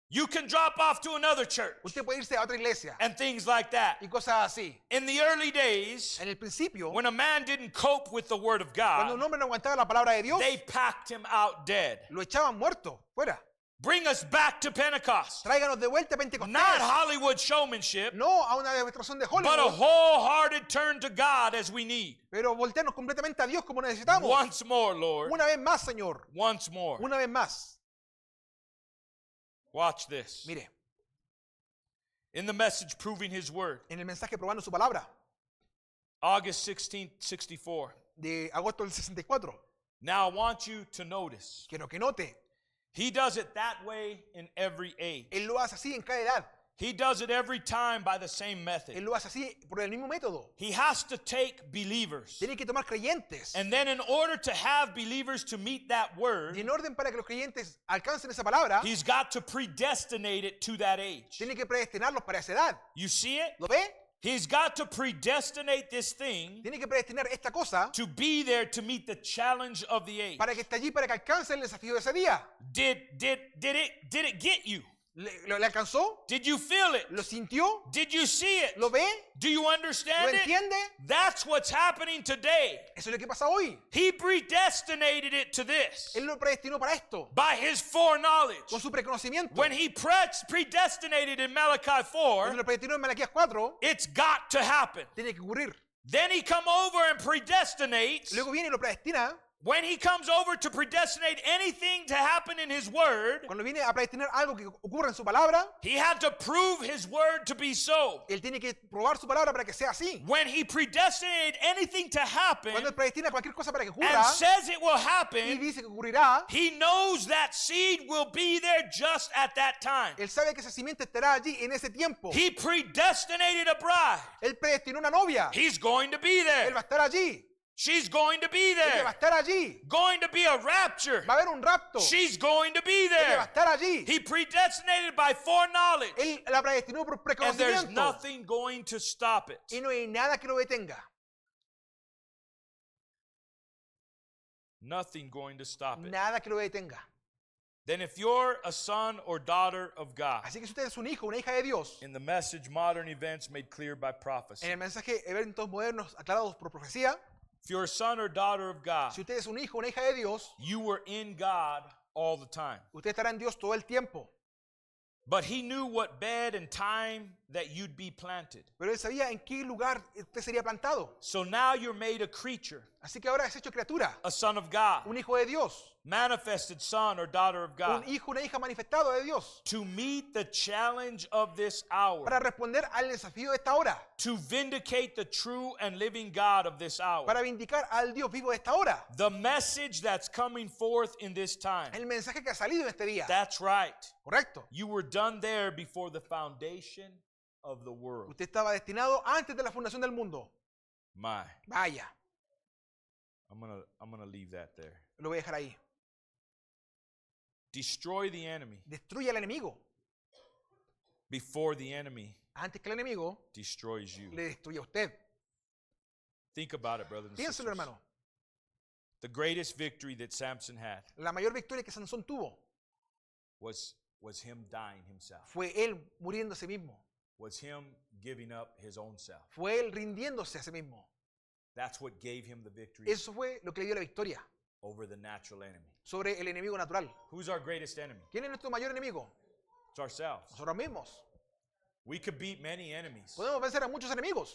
You can drop off to another church Usted puede irse a otra iglesia and things like that. y cosas así. In the early days, En el principio, when a man didn't cope with the word of cuando un God, hombre no aguantaba la palabra de Dios, they packed him out dead. lo echaban muerto fuera. Bring us back to Pentecost. Tráiganos de vuelta a Not Pentecostés. Hollywood showmanship, No a una demostración de but a Hollywood, wholehearted turn to God as we need. pero voltearnos completamente a Dios como necesitamos. Once more, Lord. Una vez más, Señor. Once more. Una vez más. Watch this. Mire, In the message proving his word, en el mensaje probando su palabra August 16th, 64. de agosto del 64, Now I want you to notice, quiero que note, he does it that way in every age. Él lo hace así en cada edad. He does it every time by the same method. Él lo hace así por el mismo método. He has to take believers. Tiene que tomar creyentes. And then in order to have believers to meet that Y word, en orden para que los creyentes alcancen esa palabra, he's got to predestinate it to that age. tiene que predestinarlos para esa edad. You see it? ¿Lo ve? He's got to predestinate this thing Tiene que predestinar esta cosa to be there to meet the challenge of the age. para que esté allí para que alcance el desafío de ese día. Did it get you? ¿Le alcanzó? Did you feel it? ¿Lo sintió? Did you see it? ¿Lo ve? Do you ¿Lo understand it? entiende? That's what's happening today. Eso es lo que pasa hoy. He predestinated it to this Él lo predestinó para esto, by his foreknowledge. con su preconocimiento. When he predestinated in Malachi Cuando 4, lo predestinó en Malaquías 4, it's got to happen. tiene que ocurrir. Then he come over and predestinates. Luego viene y lo predestina. When he comes over to predestinate anything to happen in his word, Cuando viene a predestinar algo que ocurra en su palabra, he had to prove his word to be so. él tiene que probar su palabra para que sea así. When he predestinated anything to happen Cuando él predestina cualquier cosa para que and ocurra says it will y happen, dice que ocurrirá, he knows that seed will be there just at that time. él sabe que esa simiente estará allí en ese tiempo. He predestinated a bride. Él predestinó una novia. He's going to be Él there. va a estar allí. She's going to be Ella va a there. estar allí. Going to be a rapture. Va a haber un rapto. She's going to be Ella va a there. estar allí. He predestinated by foreknowledge. Él la predestinó por And there's preconocimiento. nothing going to stop it. Y no hay nada que lo detenga. Nothing going to stop it. Nada que lo detenga. Then if you're a son or daughter of God, Así que si usted es un hijo, una hija de Dios, in the message Modern Events Made Clear by Prophecy, en el mensaje eventos modernos aclarados por profecía, if you're a son or daughter of God, si usted es un hijo, una hija de Dios, you were in God all the time. usted estará en Dios todo el tiempo. But he knew what bed and time that you'd be planted. Pero él sabía en qué lugar usted sería plantado. So now you're made a creature, Así que ahora es hecho criatura, a son of God, un hijo de Dios, manifested son or daughter of God, un hijo, una hija manifestado de Dios, to meet the challenge of this hour, para responder al desafío de esta hora, to vindicate the true and living God of this hour. para vindicar al Dios vivo de esta hora. The message that's coming forth in this time. El mensaje que ha salido en este día. That's right. Correcto. You were done there before the foundation of the world. Usted estaba destinado antes de la fundación del mundo. My, Vaya, I'm gonna leave that there. lo voy a dejar ahí. Destroy the enemy Destruye al enemigo before the enemy antes que el enemigo destroys you. le destruya a usted. Think about it, brothers and Piénselo, sisters. hermano. The greatest victory that Samson had La mayor victoria que Sansón tuvo was him dying himself. fue él muriendo a sí mismo. Was him giving up his own self. Fue él rindiéndose a sí mismo. That's what gave him the victory Eso fue lo que le dio la victoria over the natural enemy. sobre el enemigo natural. Who's our greatest enemy? ¿Quién es nuestro mayor enemigo? It's ourselves. Nosotros mismos. We could beat many enemies, Podemos vencer a muchos enemigos,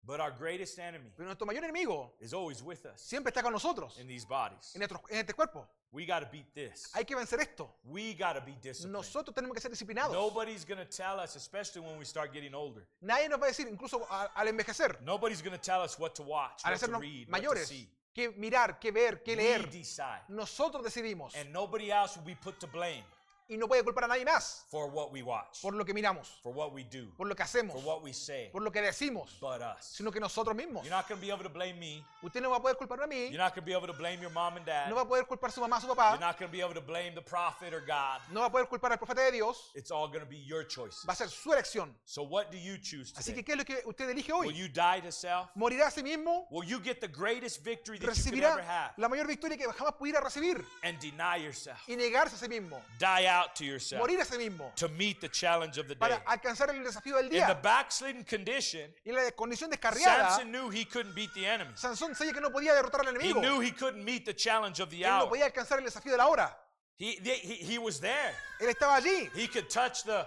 but our greatest enemy pero nuestro mayor enemigo is always with us siempre está con nosotros, in these bodies. en este cuerpo. We got to beat this. Hay que vencer esto. We got to be disciplined. Nosotros tenemos que ser disciplinados. Nobody's going to tell us, especially when we start getting older. Nadie nos va a decir, incluso al envejecer, Nobody's going to tell us what to watch, al what to hacernos read, what to mayores, see. qué mirar, qué ver, qué We leer. decide. Nosotros decidimos. And nobody else will be put to blame Y no puede culpar a nadie más for what we watch, por lo que miramos, for what we do, por lo que hacemos, for what we say, por lo que decimos, but us. sino que nosotros mismos. You're not going to be able to blame me. Usted no va a poder culparme a mí, You're not going to be able to blame your mom and dad. no va a poder culpar a su mamá, a su You're papá, not going to be able to blame the prophet or God. no va a poder culpar al profeta de Dios. It's all going to be your choices. Va a ser su elección. So what do you choose Así que, today? ¿qué es lo que usted elige Will hoy? you die to self? ¿Morirá a sí mismo? Will you get the greatest victory that you could ever ¿Recibirá have la mayor victoria que jamás pudiera recibir? and deny yourself? Y negarse a sí mismo, Die out to yourself morir a sí mismo, to meet the challenge of the day. para alcanzar el desafío del In the día. backslidden condition, Y en la condición descarriada, Samson knew he couldn't beat the enemy. Sansón sabía que no podía derrotar al He enemigo. knew he couldn't meet the challenge of the Él no hour. podía alcanzar el desafío de la hora. He was there. Él estaba allí. He could touch the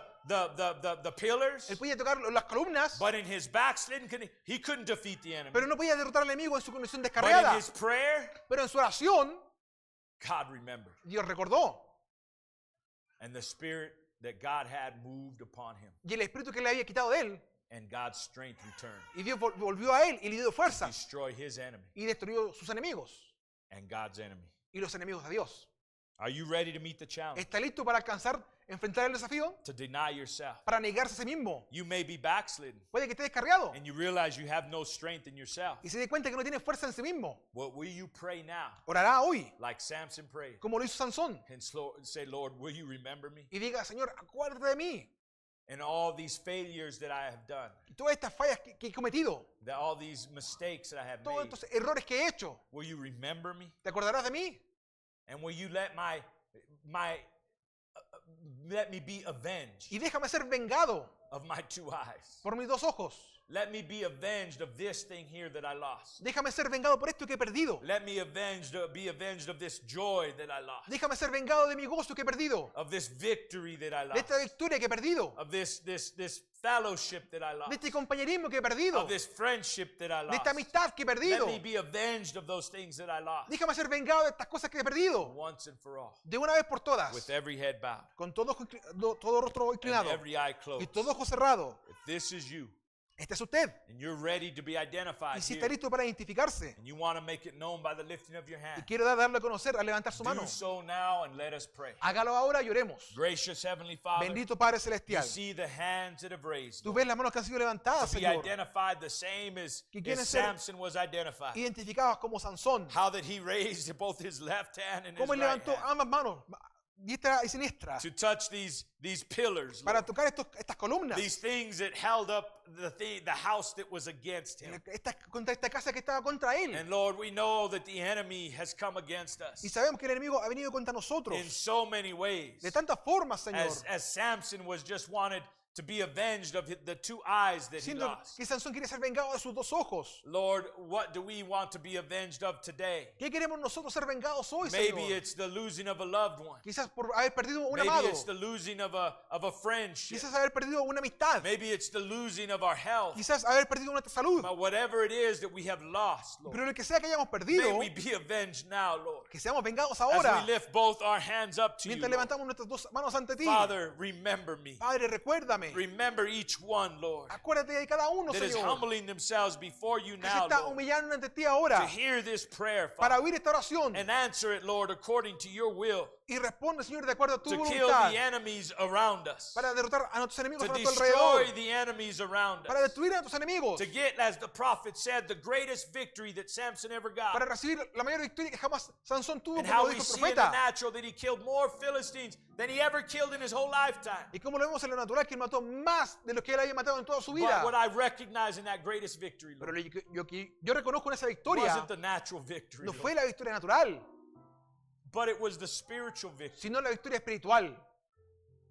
pillars, Él podía tocar las columnas, but in his backslidden, he couldn't defeat the enemy. pero no podía derrotar al enemigo en su condición But in descarriada. his prayer, Pero en su oración, God remembered. Dios recordó. And the spirit that God had moved upon him. Y el espíritu que le había quitado de él, And God's strength returned. y Dios volvió a él y le dio fuerza Destroy his enemy y destruyó sus enemigos and God's enemy. y los enemigos de Dios. Are you ready to meet the challenge? ¿Está listo para enfrentar el desafío? To deny yourself. Para negarse a sí mismo. You may be backslidden Puede que esté descarriado and you realize you have no strength in yourself. y se dé cuenta que no tiene fuerza en sí mismo. What will you pray now? Orará hoy, Like Samson prayed. como lo hizo Sansón, And say, Lord, will you remember me? y diga, Señor, acuérdate de mí. And all these failures that I have done. Y todas estas fallas que he cometido, All these mistakes that I have todos made. estos errores que he hecho, Will you remember me? ¿te acordarás de mí? And will you let let me be avenged Y déjame ser vengado of my two eyes? por mis dos ojos. Let me be avenged of this thing here that I lost. Déjame ser vengado por esto que he perdido. Let me be avenged of this joy that I lost. Déjame ser vengado de mi gozo que he perdido. Of this victory that I De lost. esta victoria que he perdido. Of this fellowship that I De lost. este compañerismo que he perdido. Of this friendship that I De esta lost. amistad que he Let perdido. me be avenged of those things that I lost. Déjame ser vengado de estas cosas que he perdido. Once and for all. De una vez por todas. With every head bowed. Con todo rostro And inclinado. every eye Y closed. todo ojo cerrado. If this is you, Este es usted. and you're ready to be identified Y si here, está listo para identificarse. and you want to make it known by the lifting of your Y hand, quiere darle a conocer al levantar su mano. do so now and let us pray. Hágalo ahora y oremos. Gracious Heavenly Father, Bendito Padre you Celestial. see the hands that have raised, Tú Lord, ves las manos que han sido levantadas, to be Señor. identified the same as Que quieren ser Samson was identified. Identificadas como Sansón. How that he raised both his left hand and his Cómo él right levantó hand ambas manos, diestra y siniestra, to touch these pillars, para Lord. tocar estas columnas. These things that held up the house that was against him. Contra esta casa que estaba contra él. And Lord, we know that the enemy has come against us Y sabemos que el enemigo ha venido contra nosotros in so many ways. de tantas formas, Señor. As Samson was just wanted to be avenged of the two eyes that he Siendo lost. que Sansón quiere ser vengado de sus dos ojos. Lord, what do we want to be avenged of today? ¿Qué queremos nosotros ser vengados hoy, Maybe Señor? it's the losing of a loved one. Quizás por haber perdido un Maybe amado. it's the losing of a friendship. Quizás haber perdido una amistad. Maybe it's the losing of our health. Quizás haber perdido nuestra salud. But whatever it is that we have lost, Lord, Pero lo que sea que hayamos may perdido, we be avenged now, Lord. que seamos vengados As ahora. we lift both our hands up to you, Mientras Lord. levantamos nuestras dos manos ante ti. Father, remember me. Padre, recuérdame. Remember each one, Lord, Acuérdate de cada uno, that is Señor. humbling themselves before you Que se now, está Lord, humillando ante ti to ahora. hear this prayer, Para Father, oír esta oración. and answer it, Lord, according to your will, Y responde, Señor, de acuerdo a tu to kill voluntad. the enemies around us, Para derrotar a nuestros enemigos to a nuestro destroy alrededor. the enemies around Para us, destruir a nuestros enemigos. to get, as the prophet said, the greatest victory that Samson ever Para got. recibir la mayor victoria que jamás Sansón tuvo, And como how lo we dijo el see in the profeta. natural that he killed more Philistines than he ever killed in his whole lifetime. Y como lo vemos en lo natural, que él mató más de los que él había matado en toda su But vida. what I recognize in that greatest victory, Pero Lord, yo reconozco en esa victoria, wasn't the natural victory, no Lord, fue la victoria natural, but it was the spiritual victory sino la victoria espiritual.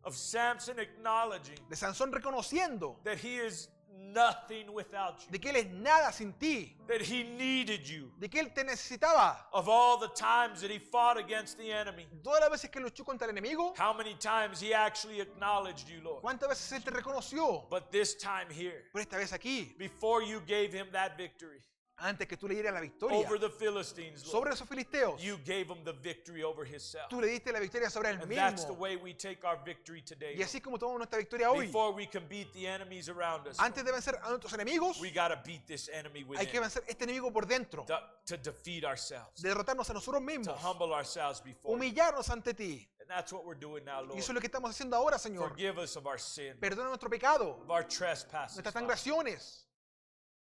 of Samson acknowledging De Sansón reconociendo that he is nothing without you, de que él es nada sin ti, that he needed you. de que él te necesitaba. Of all the times that he fought against the enemy, Todas las veces que luchó contra el enemigo, how many times he actually acknowledged you, Lord? ¿cuántas veces él te reconoció? But this time here, Pero esta vez aquí, before you gave him that victory antes que tú le dieras la victoria over the Philistines, Lord, sobre esos filisteos, you gave him the victory over himself. tú le diste la victoria sobre él And that's the mismo. way we take our victory today. Y así como tomamos nuestra victoria hoy, Before we can beat the enemies around us, antes de vencer a nuestros enemigos, we got to beat this enemy hay que within vencer este enemigo por dentro, to defeat ourselves, de derrotarnos a nosotros to mismos, humble ourselves before you. humillarnos ante ti. And that's what we're doing now, Y Lord. eso es lo que estamos haciendo ahora, Señor. Forgive us of our sin, Perdona nuestro pecado, of our trespasses. nuestras Father. transgresiones.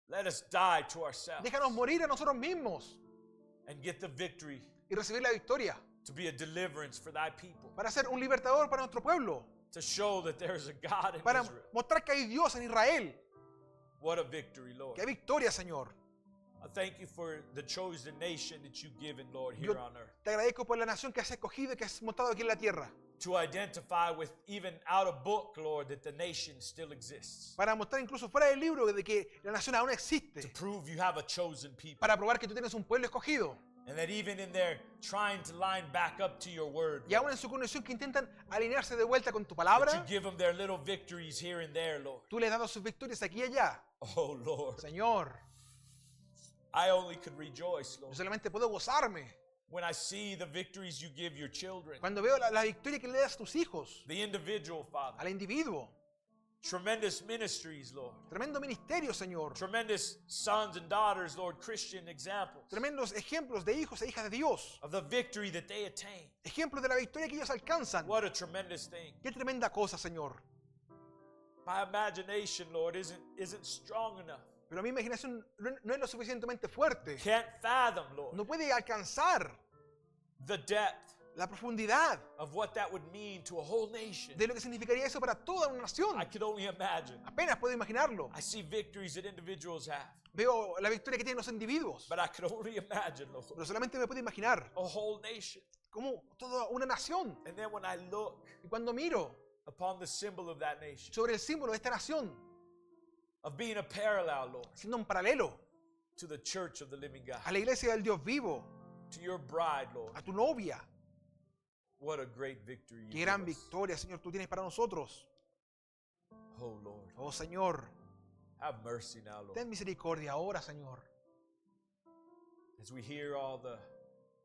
Let us die to ourselves Déjanos morir a nosotros mismos and get the victory y recibir la victoria to be a deliverance for thy people, para ser un libertador para nuestro pueblo, to show that there is a God in para Israel. mostrar que hay Dios en Israel. What a victory, Lord. Que hay victoria, Señor. I thank you for the chosen nation that you've given, Lord, Yo here on earth. te agradezco por la nación que has escogido y que has mostrado aquí en la tierra. To identify with, even out of book, Lord, that the nation still exists. Para mostrar incluso fuera del libro de que la nación aún To existe. prove you have a chosen people. Para probar que tú tienes un pueblo escogido. And that even in their trying to line back up to your word, Y aún en su condición que intentan alinearse de vuelta con tu that palabra, you give them their little victories here and there, Lord. tú les has dado sus victorias aquí y allá. Oh, Lord. Señor, I only could rejoice, yo Lord, solamente puedo gozarme when I see the victories you give your children. cuando veo la victoria que le das a tus hijos, The individual, Father. al individuo. Tremendous ministries, Lord. Tremendo ministerio, Señor. Tremendous sons and daughters, Lord, Christian examples Tremendos ejemplos de hijos e hijas de Dios. of the victory that they attain. Ejemplos de la victoria que ellos alcanzan. What a tremendous thing. Qué tremenda cosa, Señor. My imagination, Lord, isn't strong enough. Pero mi imaginación no es lo suficientemente fuerte. Can't fathom, Lord, No puede alcanzar the depth la profundidad of what that would mean to a whole nation. de lo que significaría eso para toda una nación. I could only imagine. Apenas puedo imaginarlo. I see victories that individuals have, Veo la victoria que tienen los individuos. but I could only imagine, Lord, Pero solamente me puedo imaginar a whole nation. como toda una nación. And then when I look Y cuando miro upon the symbol of that nation, sobre el símbolo de esta nación, of being a parallel, Lord, siendo un paralelo to the church of the living God, a la iglesia del Dios vivo, to your bride, Lord, a tu novia, what a great victory you qué gran give us. victoria, Señor, tú tienes para nosotros. Oh, Lord, Oh, Señor, have mercy now, Lord. ten misericordia ahora, Señor. As we hear all the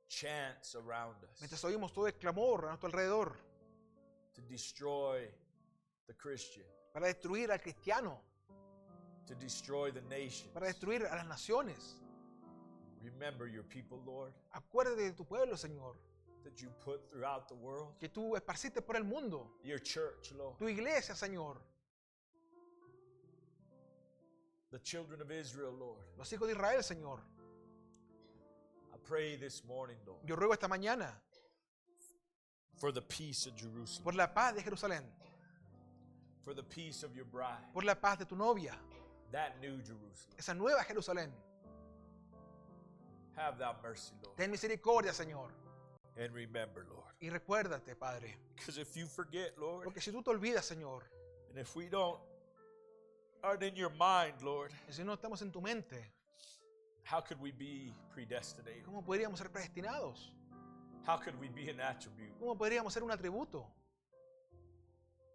chants around us Mientras oímos todo el clamor a nuestro alrededor to destroy the Christian, para destruir al cristiano, to destroy the nation. para destruir a las naciones. Remember your people, Lord, Acuérdate de tu pueblo, Señor, that you put throughout the world. que tú esparciste por el mundo. Your church, Lord, Tu iglesia, Señor, the children of Israel, Lord. los hijos de Israel, Señor. I pray this morning, Lord, Yo ruego esta mañana for the peace of Jerusalem, por la paz de Jerusalén, for the peace of your bride, por la paz de tu novia, that new Jerusalem. esa nueva Jerusalén. Have thou mercy, Lord, Ten misericordia, Señor. and remember, Lord. Y recuérdate, Padre, Because if you forget, Lord, porque si tú te olvidas, Señor, and if we aren't in your mind, Lord, y si no estamos en tu mente, how could we be predestinated? ¿cómo podríamos ser predestinados? How could we be an attribute? ¿Cómo podríamos ser un atributo?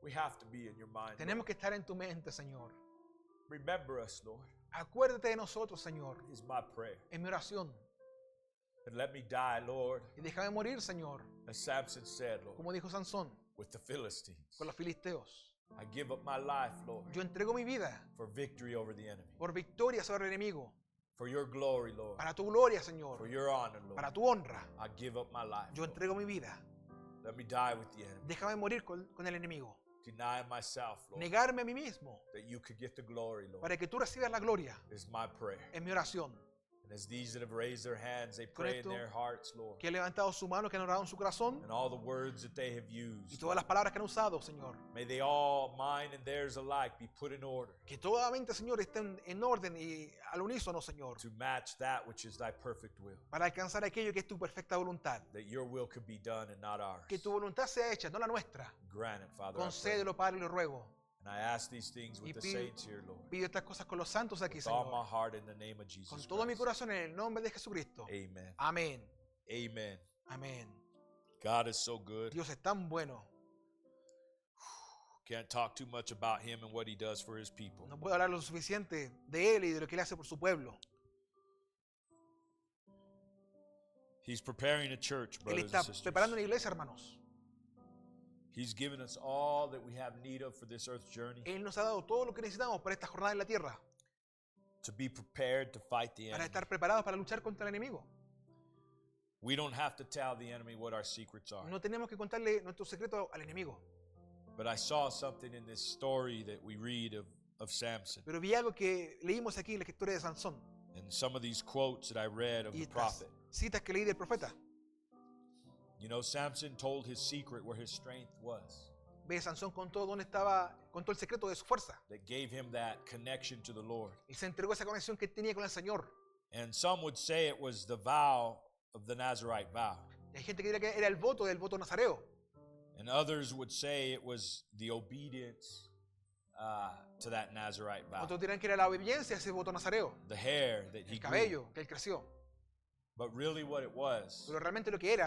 We have to be in your mind. Tenemos Lord. que estar en tu mente, Señor. Remember us, Lord, Acuérdate de nosotros, Señor, is my prayer. en mi oración. And let me die, Lord, Y déjame morir, Señor, as Samson said, Lord, como dijo Sansón, with the Philistines. con los filisteos. I give up my life, Lord, Yo entrego mi vida for victory over the enemy. por victoria sobre el enemigo, For your glory, Lord. para tu gloria, For Señor, your honor, Lord. para tu honra. I give up my life. Yo Lord. entrego mi vida. Let me die with the enemy. Déjame morir con el enemigo. Deny myself, Lord, Negarme a mí mismo that you could get the glory, Lord, para que tú recibas la gloria is my prayer. en mi oración. And as these that have raised their hands, they Con pray in esto, their hearts, Lord, Que han levantado su mano, que han orado en su corazón and all the words that they have y used, todas las palabras que han usado, Señor. may they all, mine and theirs alike, be put in order Que toda mente, Señor, estén en orden y al unísono, Señor, to match that which is thy perfect will, para alcanzar aquello que es tu perfecta voluntad. that your will could be done and not ours. Que tu voluntad sea hecha, no la nuestra. Grant it, Father, I pray. Concédelo, Padre, y lo ruego. And I ask these things with Y the pido- saints here, Lord, Pido estas cosas con los santos aquí, with all my Señor. heart in the name of Jesus Con todo mi Christ. corazón en el nombre de Jesucristo. Amen. Amén. Amen. Amén. God is so good. Dios es tan bueno. Can't talk too much about him and what he does for his people. No puedo hablar lo suficiente de Él y de lo que Él hace por su pueblo. He's preparing a church, Él brothers está and sisters. preparando una iglesia, hermanos. He's given us all that we have need of for this earth's journey Él nos ha dado todo lo que necesitamos para esta jornada en la tierra. to be prepared to fight the Para enemy. estar preparados para luchar contra el enemigo. We don't have to tell the enemy what our secrets are. No tenemos que contarle nuestro secreto al enemigo. But I saw something in this story that we read of Samson Pero vi algo que leímos aquí en la historia de Sansón. and some of these quotes that I read of Y the estas prophet. citas que leí del profeta. You know, Samson told his secret where his strength was, Ve, Sansón contó dónde estaba, contó el secreto de su fuerza. that gave him that connection to the Lord. Él se entregó esa conexión que tenía con el Señor. And some would say it was the vow of the Nazarite vow. Y hay gente que diría que era el voto del voto nazareo. And others would say it was the obedience to that Nazarite vow. Otros dirán que era la obediencia a ese voto nazareo. The hair that he El grew. cabello que él creció. But really what it Pero realmente lo que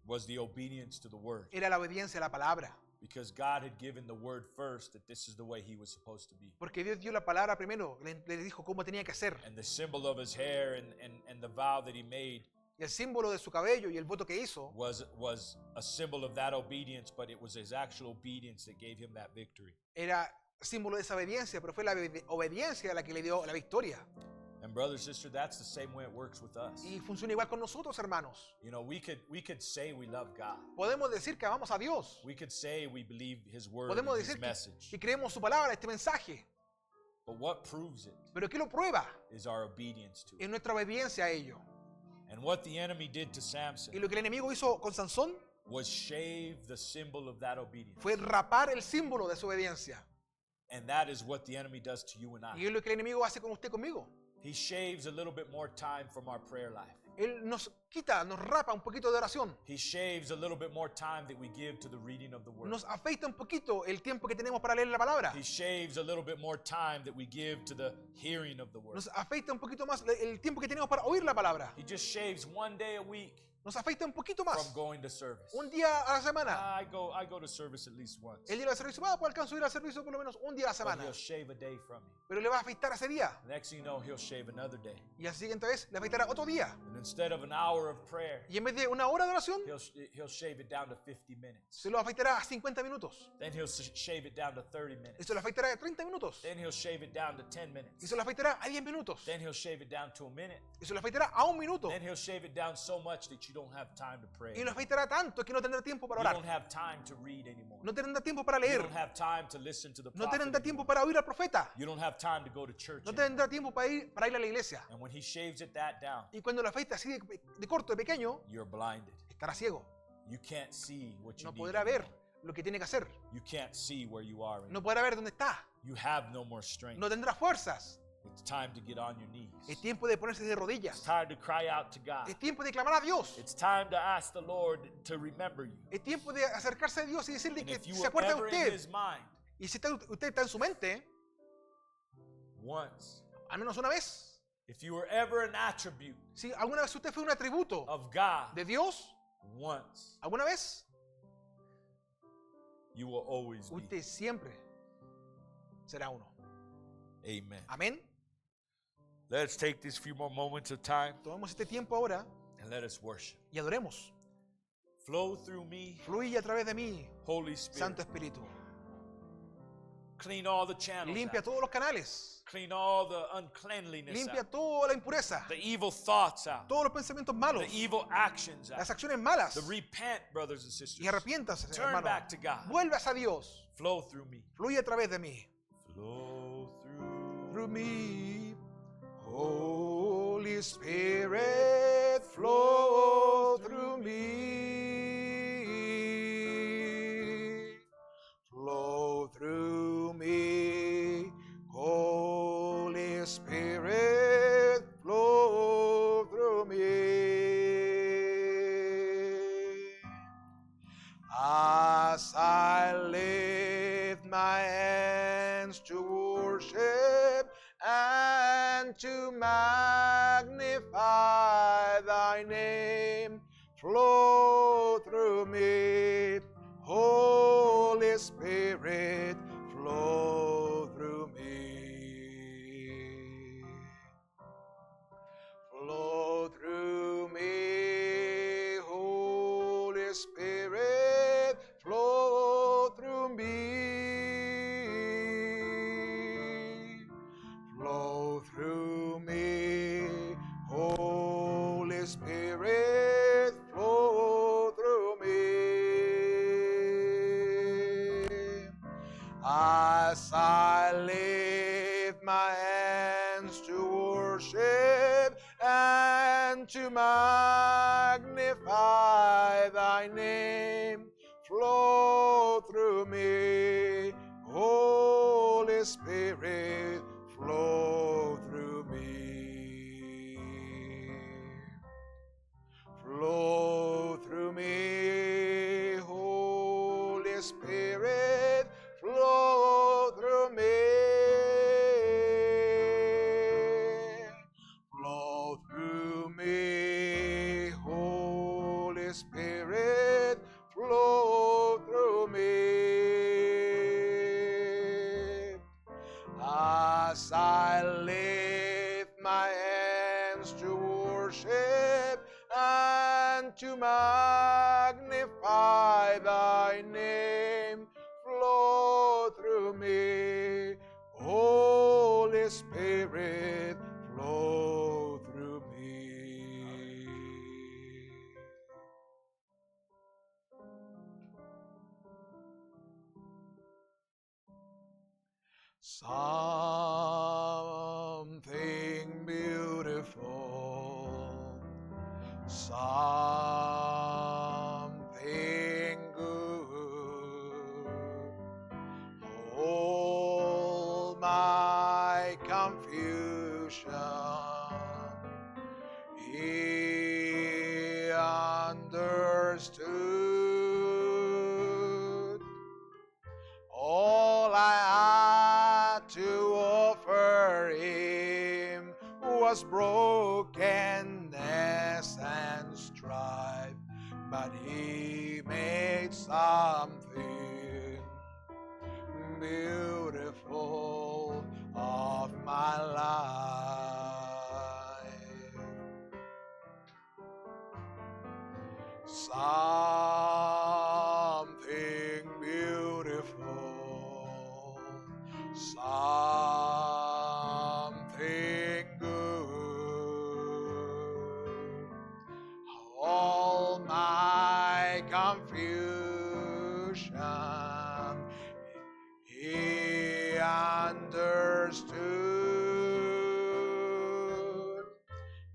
was the obedience to the word. era la obediencia a la palabra. Because God had given the word first that this is the way he was supposed to be. Porque Dios dio la palabra primero, le dijo cómo tenía que ser. And the symbol of his hair and the vow that he made Y el símbolo de su cabello y el voto que hizo was a symbol of that obedience, but it was his actual obedience that gave him that victory. era símbolo de esa obediencia, pero fue la obediencia la que le dio la victoria. And brother, sister, that's the same way it works with us. Y funciona igual con nosotros, hermanos. You know, we could say we love God. Podemos decir que amamos a Dios. We could say we believe his word and Podemos his decir message. que creemos su palabra, este mensaje. But what proves it Pero ¿qué lo prueba? is our obedience to it. Es nuestra obediencia a ello. And what the enemy did to Y Samson lo que el enemigo hizo con Sansón was shave the symbol of that obedience. fue rapar el símbolo de su obediencia. And that is what the enemy does to you and Y I. es lo que el enemigo hace con usted, conmigo. He shaves a little bit more time from our prayer life. Él nos quita, nos rapa un poquito de oración. He shaves a little bit more time that we give to the reading of the word. Nos afeita un poquito el tiempo que tenemos para leer la palabra. He shaves a little bit more time that we give to the hearing of the word. Nos afeita un poquito más el tiempo que tenemos para oír la palabra. He just shaves one day a week Nos afeita un poquito from más. going to service. Un día a la semana. I go to service at least once. Él llega al servicio, pues alcanzo a ir al servicio por lo menos un día a la But semana. he'll shave a day from you. Pero le va a afeitar ese día. The next thing you know, he'll shave another day. Y la siguiente vez le afeitará otro día. And instead of an hour of prayer, Y en vez de una hora de oración, he'll shave it down to 50 minutes. se lo afeitará a 50 minutos. Then he'll shave it down to 30 Y minutes. se lo afeitará a 30 minutos. Then he'll shave it down to 10 Y minutes. se lo afeitará a 10 minutos. Then he'll shave it down to a minute. Y se lo afeitará a 1 minuto. Then he'll shave it down so much that you don't have time to pray. Y lo afeitará tanto que no tendrá tiempo para You orar. don't have time to read anymore. No tendrá tiempo para You leer. don't have time to listen to the No prophet tendrá tiempo anymore. para oír al profeta. You don't have time to go to church No anymore. tendrá tiempo para ir a la iglesia. And when he shaves it that down, Y cuando lo afeita así de corto, de pequeño, you're blinded. estará ciego. You can't see what you No need podrá anymore. ver lo que tiene que hacer. You can't see where you are No anymore. podrá ver dónde está. You have no more strength. No tendrá fuerzas. It's time to get on your knees. Es tiempo de ponerse de It's rodillas. time to cry out to God. Es tiempo de clamar a Dios. It's time to ask the Lord to remember you. Es tiempo de acercarse a Dios y decirle And que if you se were acuerda de ever in usted. his mind Y si usted está en su mente, once, al menos una vez, if you were ever an attribute si alguna vez usted fue un atributo of God de Dios, once, alguna vez, you will always be. usted siempre será uno. Amen. Amén. Let's take these few more moments of time Tomemos este tiempo ahora and let us worship. y adoremos. Flow through me, Fluye a través de mí, Holy Spirit. Santo Espíritu. Clean all the channels Limpia out. todos los canales. Clean all the uncleanliness Limpia out. toda la impureza. The evil thoughts out. Todos los pensamientos malos. The evil actions out. Las acciones malas. The repent, brothers and sisters. Y arrepiéntase, Turn hermano. back to God. Vuelvas a Dios. Flow through me. Fluye a través de mí. Flow through Through me, Holy Spirit, flow through me. Flow through me, Holy Spirit, flow through me. As I lift my hands to worship and to magnify thy name, flow through me, Holy Spirit, flow through me. Flow through me, Holy Spirit, flow through me. Flow through me, Holy Spirit, flow through me. As I lift my hands to worship and to magnify thy name, flow through me, Holy Spirit, flow through me. Flow through me, Holy Spirit, flow through me. Flow through me, as I lift my hands to worship and to magnify thy name, flow through me, Holy Spirit, flow through me. Something beautiful, something good, all my confusion he understood. All I had to offer him was brokenness and strife, but he made something beautiful of my life. Something beautiful, something good, all my confusion he understood.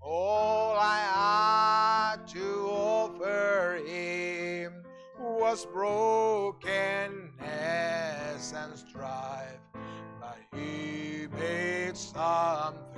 All I had to offer him was brokenness and strife, but he made something